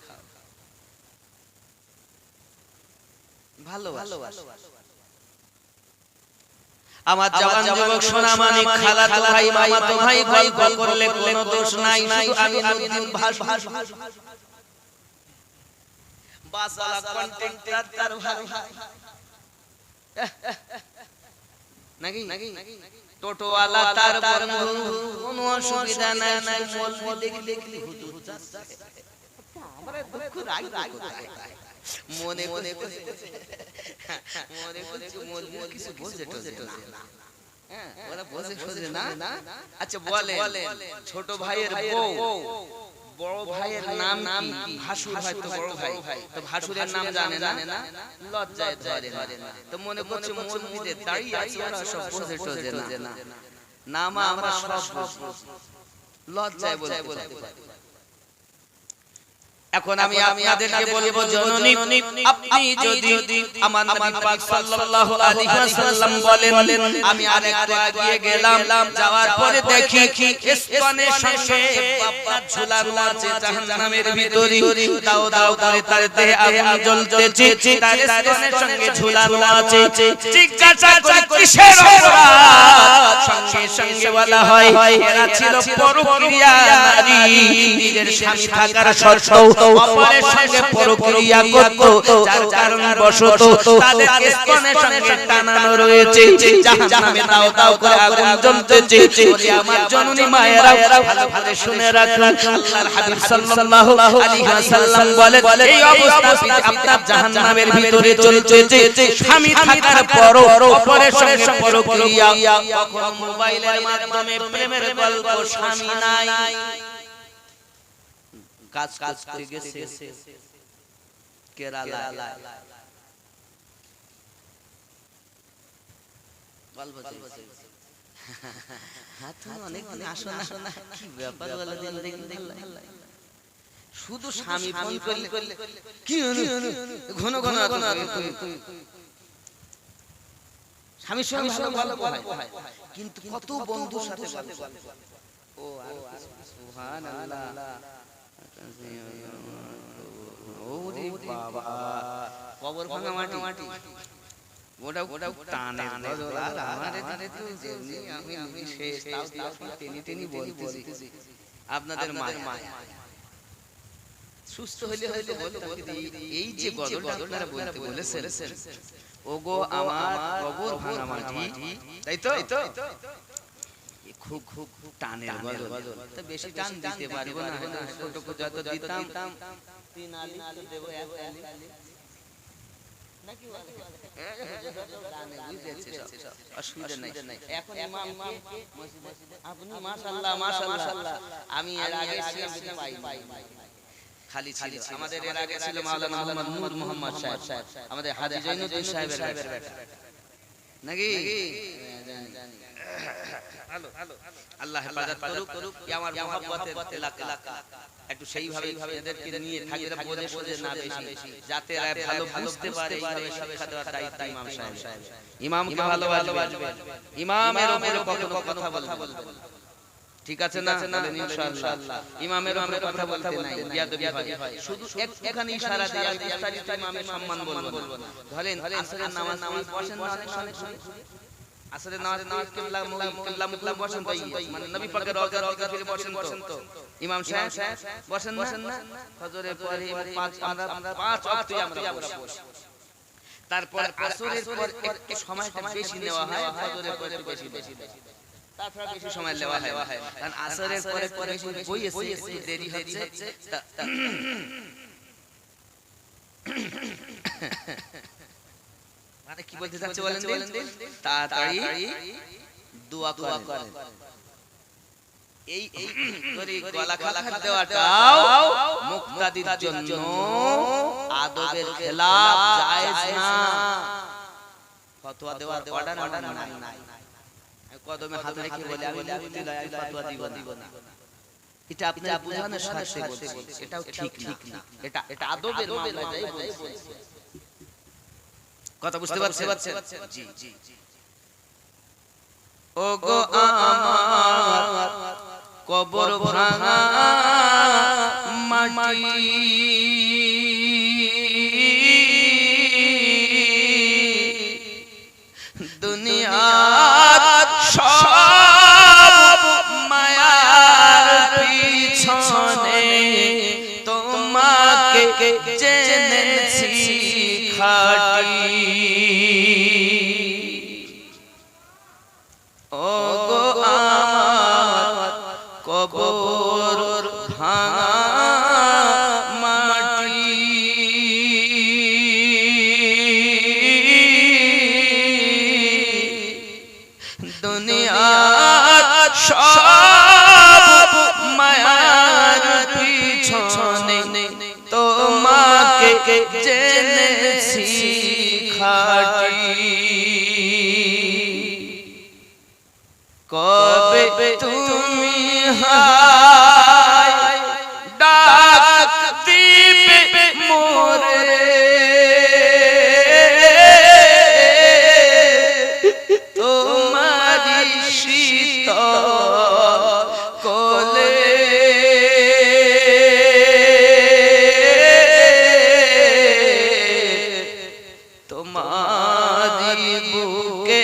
A: ভালোবাসা আমার জওয়ান যুবক সোনা মানিক খালাতো ভাই মামাতো ভাই গল্প করলে কোনো দোষ নাই, শুধু আমি নদীর ভাষা বাসালা কন্ট্রাক্টর তার ভাই নাকি টোটোওয়ালা তার বন্ধু, কোনো অসুবিধা নাই। মৌলভী দেখলি হুজুর যাচ্ছে আমরা দুঃখ রাগ মনে করছে মৌলভী কিছু বলছে না, ওরা বলছে না। আচ্ছা বলে ছোট ভাইয়ের বউ বড় ভাইয়ের নাম কি? ভাসুর ভাই তো বড় ভাই, তো ভাসুরের নাম জানে না, লজ্জায় ধরে না। তো মনে করছে মৌলভীদের দাঁড়িয়ে আছে, ওরা সব বোঝে না। নাম আমরা সব লজ্জায় বলতে পারি। এখন আমি আপনাদেরকে বলবো জননী, আপনি যদি আমার নবী পাক সাল্লাল্লাহু আলাইহি ওয়াসাল্লাম বলেন আমি আরেকটু এগিয়ে গেলাম, যাওয়ার পরে দেখি স্তনের সঙ্গে আপনার ঝুলানো আছে জাহান্নামের ভিতরে, দাও দাও করে তার দেহে আগুন জ্বলতেছে, তার স্তনের সঙ্গে ঝুলানো আছে। জিজ্ঞাসা করে কিসের অপরাধ? সঙ্গে সঙ্গে বলা হয় এরা ছিল পরক্রিয়া নারী, নিজের স্বামী থাকার সত্ত্বেও অপরের সঙ্গে পরক্রিয়া করত, যার কারণ বশত তাদের স্তনের সঙ্গে টানানো রয়েছে জাহান্নামে, দাও দাও করে আগুন জ্বলতেছে। আমার জননী মায়েরা ভালো করে শুনে রাখুন, আল্লাহর হাবিব সাল্লাল্লাহু আলাইহি ওয়াসাল্লাম বলেন এই অবস্থা আপনার জাহান্নামের ভিতরে চলতেছে, স্বামী থাকার পরও অপরের সঙ্গে পরক্রিয়া, কখনো মোবাইলের মাধ্যমে প্রেমের গল্প, স্বামী নাই, কাজ করে গেছে কেরালা, শুধু স্বামী ফোন করলে কি ঘন ঘন স্বামীর সঙ্গে ভালো হয়, কিন্তু কত বন্ধুর সাথে ও সুবহানাল্লাহ, ওরে বাবা কবর ভাঙা মাটি ওটা টানে বদল। আর আমারে তো যেমনি আমি শেষ তাও টেনি বলতেছি আপনাদের মা সুস্থ হইলে হয়তো বলতাম, কিন্তু এই যে গজলটা আপনারা বলতে বলেছেন, ওগো আমার কবর ভাঙা মাটি, তাই তো খুব টানের গজল, তো বেশি টান দিতে পারবো না, ছোট যত দিতাম 3 আলি দেব 1 আলি নাকি গানে বুঝেছে সব অসুবিধা নাই। এখন ইমামকে মসজিদে আপনি মাশাআল্লাহ আমি এর আগে ছিলাম পাই খালি ছিল, আমাদের এর আগে ছিল মাওলানা মোহাম্মদ নূর মোহাম্মদ সাহেব, আমাদের হাজী জৈনুদ্দিন সাহেবের বেটা নাকি। আল্লাহ হেফাজত করুক, আমার মহব্বতের এলাকা একটু সেইভাবে এদেরকে নিয়ে থাকতে বোঝে না বেশি, যাতে এরা ভালো বুঝতে পারে, এইভাবে শিক্ষা দেওয়ার দায়িত্ব ইমাম সাহেব। ইমামকে ভালোবাসবে, ইমামের উপরে কখনো কথা বলবে, ঠিক আছে না? ইনশাআল্লাহ ইমামের উপরে কথা বলতে নাই, বিয়াদবি হয়। শুধু একখানি ইশারা দিয়ে আমি বিস্তারিত ইমামের সম্মান বলবো না। ধরেন আসরের নামাজ পড়েন না, অনেক সময় আসরের নামাজ কিবলা মুখলা বসেন তো, মানে নবী পাকের রওজা থেকে বসেন তো ইমাম সাহেব বসেন না, ফজরের পরে 5 ওয়াক্ত আমরা বসি, তারপর আসরের পর একটু সময়টা বেশি নেওয়া হয়, ফজরের পরে বেশি, তাছাড়া বেশি সময় নেওয়া হয় কারণ আসরের পরে পরে বই এসে একটু দেরি হচ্ছে মানে কি বলতে চাচ্ছে বলেন তাড়াতাড়ি দোয়া করেন এই করে গলা খাকার দেওয়াটাও মুক্তাদির জন্য আদবের খেলাফ জায়েজ না ফতোয়া দেওয়ার অর্ডার নাই কদমে হাত রেখে বলে আমি মুফতি নয় ফতোয়া দিব না এটা আপনি বুঝানোর স্বার্থে বলছেন এটাও ঠিক না এটা আদবের মামলায় বলছেন কথা বুঝতে পারছেন জি ও গো আমার কবর ভাঙা মাটি দুনিয়ার সব মায়ার পিছনে তোমাকে জেনেছি খাটি ও গো আমার কবর ভাঙা মাটি দুনিয়ার সব মায়ার পিছনে তোমাকে জেনেছি খাটি কবে তুমি হায় ডাক দিবে মোরে তোমারি শীতল কোলে তোমারি বুকে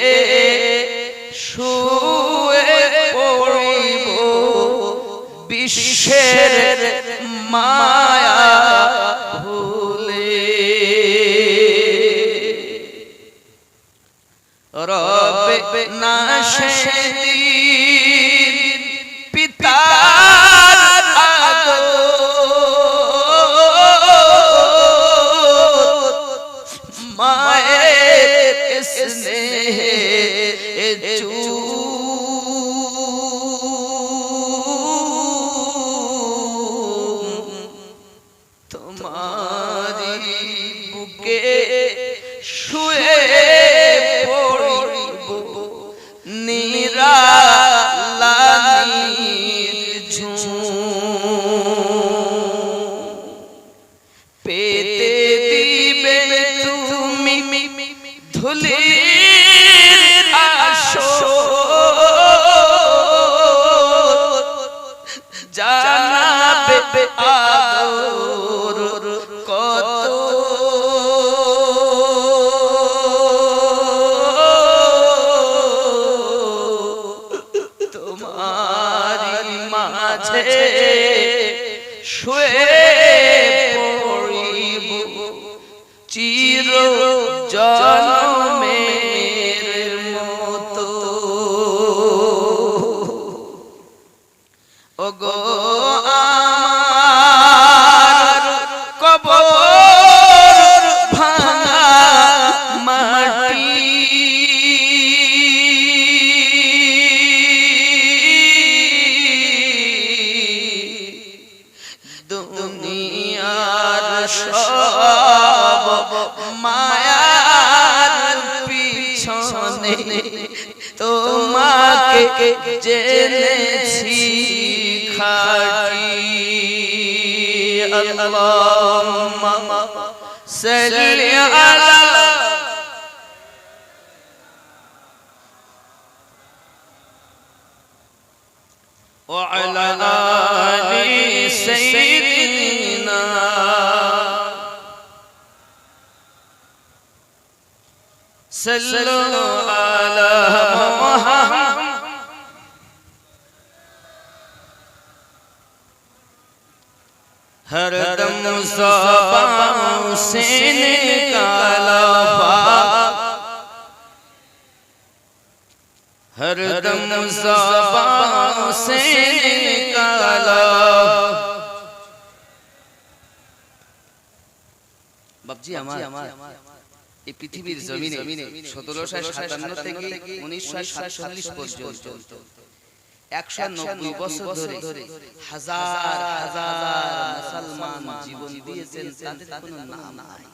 A: বিশ্বের মায়া ভুলে রবে না সেদিন পিতার আদর মায়ের স্নেহে তোমারি বুকে শুয়ে পড়িব নিরালানির ঝুম পেতে দিবে তুমি ধুলির আসর জানাবে আদর কত তোমারি মাঝে শুয়ে পড়িব চির জনমের মতো ওগো আমার কবর ভাঙা মাটি দুনিয়ার সব মায়ার পিছনে তোমাকে জেনেছি খাটি আল্লাহুম্মা সাল্লি আলা ওয়া আলা আলি সাইয়্যিদিনা সাল্লু আলা মুহাম্মাদ हरदम ज़बान से निकाला पाक हरदम ज़बान से निकाला। बाबजी আমার এই পৃথিবীর জমিনে 1757 থেকে 1947 পর্যন্ত 190 বছর ধরে হাজার হাজার মুসলমান জীবন দিয়েছেন, তাদের কোনো নাম নাই।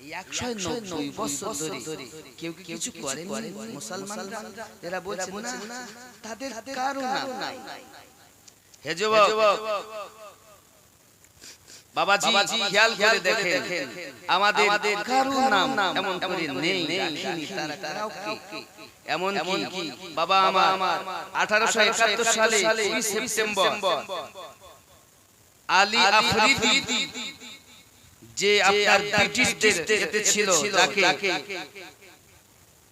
A: এই 190 বছর ধরে কেউ কি কিছু করেনি মুসলমানরা? এরা বলছেন না তাদের কারো নাম নাই। হে যুবক বাবাজি খেয়াল করে দেখেন, আমাদের কারো নাম এমন করে নেই, রাখিনি। তারা কারাও কে? এমন কি বাবা আমার 1871 সালে 20 সেপ্টেম্বর আলী আফরিদি যে আপনার ব্রিটিশদের যেতে ছিল, তাকে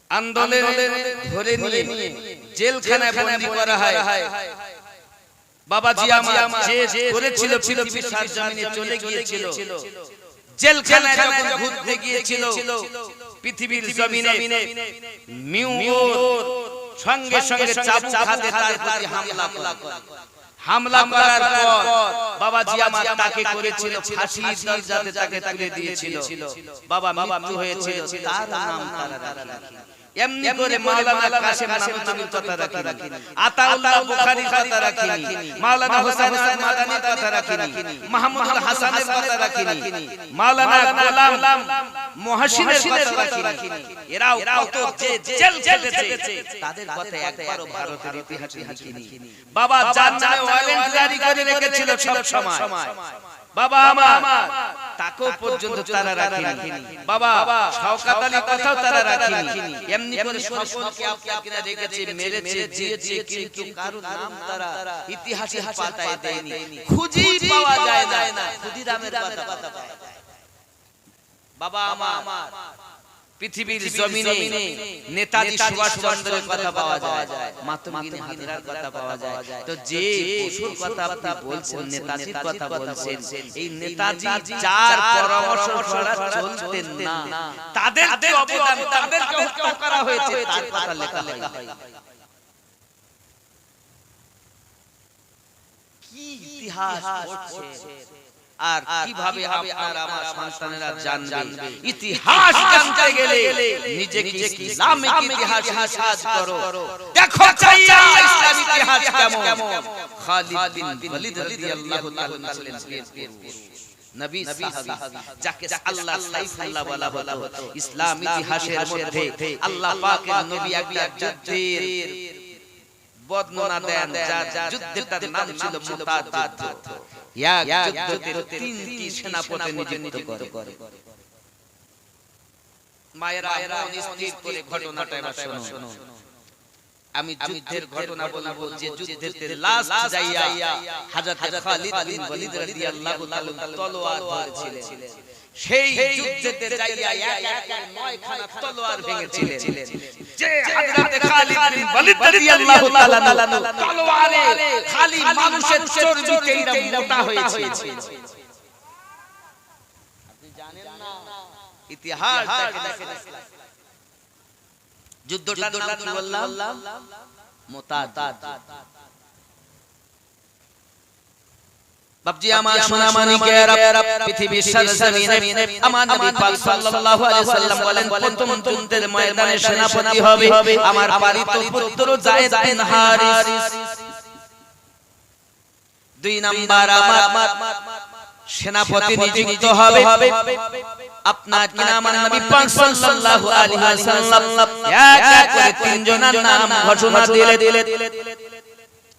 A: আন্দোলনে ধরে নিয়ে জেলখানায় বন্দী করা হয়। বাবাজি আমার যে করেছিল পৃথিবীর সরজমিনে চলে গিয়েছিল, জেলখানায় যখন ঘুরতে গিয়েছিল পৃথিবীর জমিনে মিউর সঙ্গে সঙ্গে চাবুক হাতে তার প্রতি হামলা করার পর বাবাজি আমার তাকে করেছিল ফাঁসির দরজাতে তাকে তুলে দিয়েছিল। বাবা মৃত্যু হয়েছিল, তার নাম তারা রাখেনি। এমনি করে মাওলানা কাসেম নানুতুবির কথা রাখিনি, আতাউল্লাহ বুখারীর কথা রাখিনি, মাওলানা হোসেন মাদানির কথা রাখিনি, মাহমুদুল হাসানের কথা রাখিনি, মাওলানা গোলাম মুহসিনের কথা রাখিনি। এরাও কত যে জেল খেটেছে, তাদের কথা একবারও ভারতের ইতিহাসে লিখিনি। বাবা যার নামে ওয়ারেন্ট জারি করে রেখেছিল সব সময়, বাবা আমার তাকেও পর্যন্ত তারা রাখেনি। বাবা শওকত আলীর কথাও তারা রাখেনি। এমনি করে সকলকে আপনারা রেখেছে, মেরেছে, জিয়েছে, কিন্তু কারো নাম তারা ইতিহাসের পাতায় দেয়নি। খুঁজেই পাওয়া যায় না, ক্ষুদিরামের কথা পায়। বাবা আমার পৃথিবীর জমিনে নেতাজি সুভাষচন্দ্রের কথা পাওয়া যায়, মাতঙ্গিনী হাজরার কথা পাওয়া যায়। তো যে পশুর কথা আপনি বলছেন, নেতাজির কথা বলছেন, এই নেতাজি যার পরামর্শ ছাড়া চলতেন না, তাদের যে অবদান, তাদেরকে হত্যা করা হয়েছে, তার কথা লেখা হয়। কি ইতিহাস পড়ছে আর কিভাবে আপনারা আমার সন্তানেরা জানবে? ইতিহাস জানতে গেলে নিজেকে ইসলামিক ইতিহাসে সাজ করো। দেখো চাইয়া ইসলামিক ইতিহাস কেমন। খালিদ বিন ওয়ালিদ রাদিয়াল্লাহু তাআলা ছিলেন নবী সাহাবী, যাকে আল্লাহ সাইফুল্লাহ বলা হতো। ইসলাম ইতিহাসের মধ্যে আল্লাহ পাকের নবী একটা যুদ্ধের বর্ণনা দেন, যা যুদ্ধের নাম ছিল মুতাদ যুদ্ধ। এক যুদ্ধে 3টি সেনাপতি নিযুক্ত করে। মায়েরা মন স্থির করে ঘটনাটা এবার শুনুন। আমি যুদ্ধের ঘটনা বলবো, যে যুদ্ধের লাস্ট যাইয়া হযরত খালিদ বিন ওয়ালিদ রাদিয়াল্লাহু তাআলা তলোয়ার ধরেছিলেন। সেই যুদ্ধেতে যাইয়া এক 9 খানা তলোয়ার ভেঙেছিলেন। যে হযরত খালিদ বিন ওয়ালিদ রাদিয়াল্লাহু তাআলা তলোয়ারে খালি মানুষের চর্বিতে মোটা হয়েছে। আপনি জানেন না ইতিহাস দেখেন। যুদ্ধটা কি বললাম? মুতাদ। বাবজি আমার সোনা মানিকেরা, পৃথিবীর সরজমিনে আমার নবী পাক সাল্লাল্লাহু আলাইহি সাল্লাম বলেন, প্রথম যুদ্ধের ময়দানে সেনাপতি হবে আমার পালিত পুত্র যায়েদ বিন হারিস। 2 নাম্বার আমার সেনাপতি নিযুক্ত হবে আপনার কি নাম? নবী পাক সাল্লাল্লাহু আলাইহি ওয়াসাল্লাম এক করে 3 জনের নাম ঘোষণা দিলে।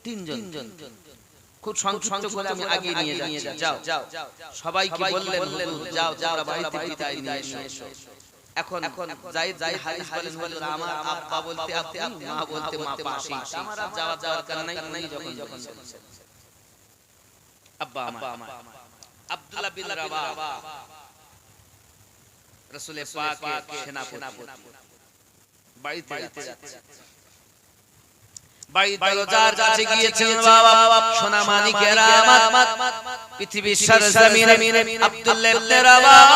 A: 3 জন খুব সংক্ষিপ্ত করে আমি আগে নিয়ে যাচ্ছি। যাও সবাইকে বললেন হুজুর যাও বাড়িতে বিদায় নিয়ে এসো। এখন যায়েদ হারিস বলেন আমার আব্বা বলতে আপনি, মা বলতে মা পাশে, আমার আর যাওয়ার দরকার নাই। যখন আব্বা আমার আব্দুল্লাহ বিন রাবাহ রাসূল পাকের সেনাপতি বাড়িতে যাচ্ছে। বাড়ির দরজার কাছে গিয়েছেন বাবা সোনা মানিকেরা আমার, পৃথিবীর সরজমিনে আব্দুল্লাহ ইবনে রাবাহ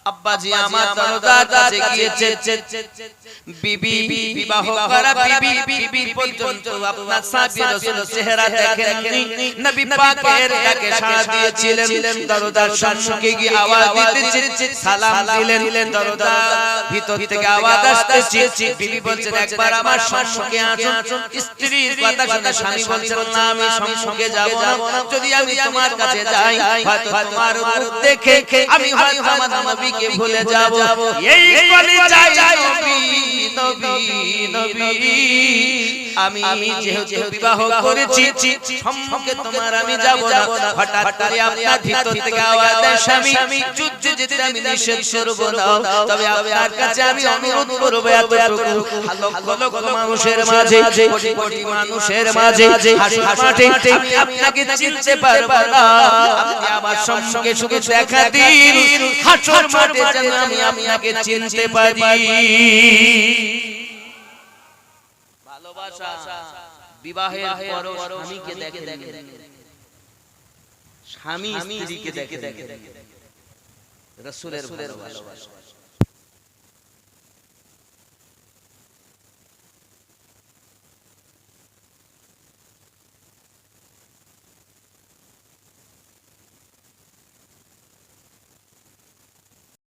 A: আব্বাজি আমার দরজার কাছে গিয়েছে বিবি বিবাহ করা বিবি পর্যন্ত আপনার সাহাবী রাসূল চেহারা দেখেননি নবী পাকের ডাকে সাড়া দিয়েছিলেন দরজার সম্মুখে গিয়ে আওয়াজ দিতেছে সালাম দিলেন দরজা ভিতর থেকে আওয়াজ আসছে বিবি বলছেন একবার আমার সম্মুখে আসুন স্ত্রীর কথা শুনে স্বামী বলছেন না আমি সম্মুখে যাব না যদি আমি তোমার কাছে যাই হয়তো তোমার রূপ দেখে আমি হয়তো আমার নবীকে ভুলে যাব এই কলিজায় নবী নবী আমি যেহেতু বিবাহ করেছি সম্মুখে তোমার আমি যাব না হঠাৎ করে আপনার ভিতর থেকে আওয়াজ দেয় স্বামী যুদ্ধে যেতে আমি নিষেধ করব না তবে আপনার কাছে আমি অনুরোধ করব এতটুকু লক্ষ লক্ষ মানুষের মাঝে কোটি কোটি মানুষের মাঝে হাসপাটে আমি আপনাকে চিনতে পারব না আপনি আমার সম্মুখে শুধু দেখা দিন হাসর মাঠে যেন আমি আপনাকে চিনতে পারি ভালোবাসা বিবাহের পর স্বামীকে দেখে স্বামী স্ত্রীকে দেখে রাসূলের ভালোবাসা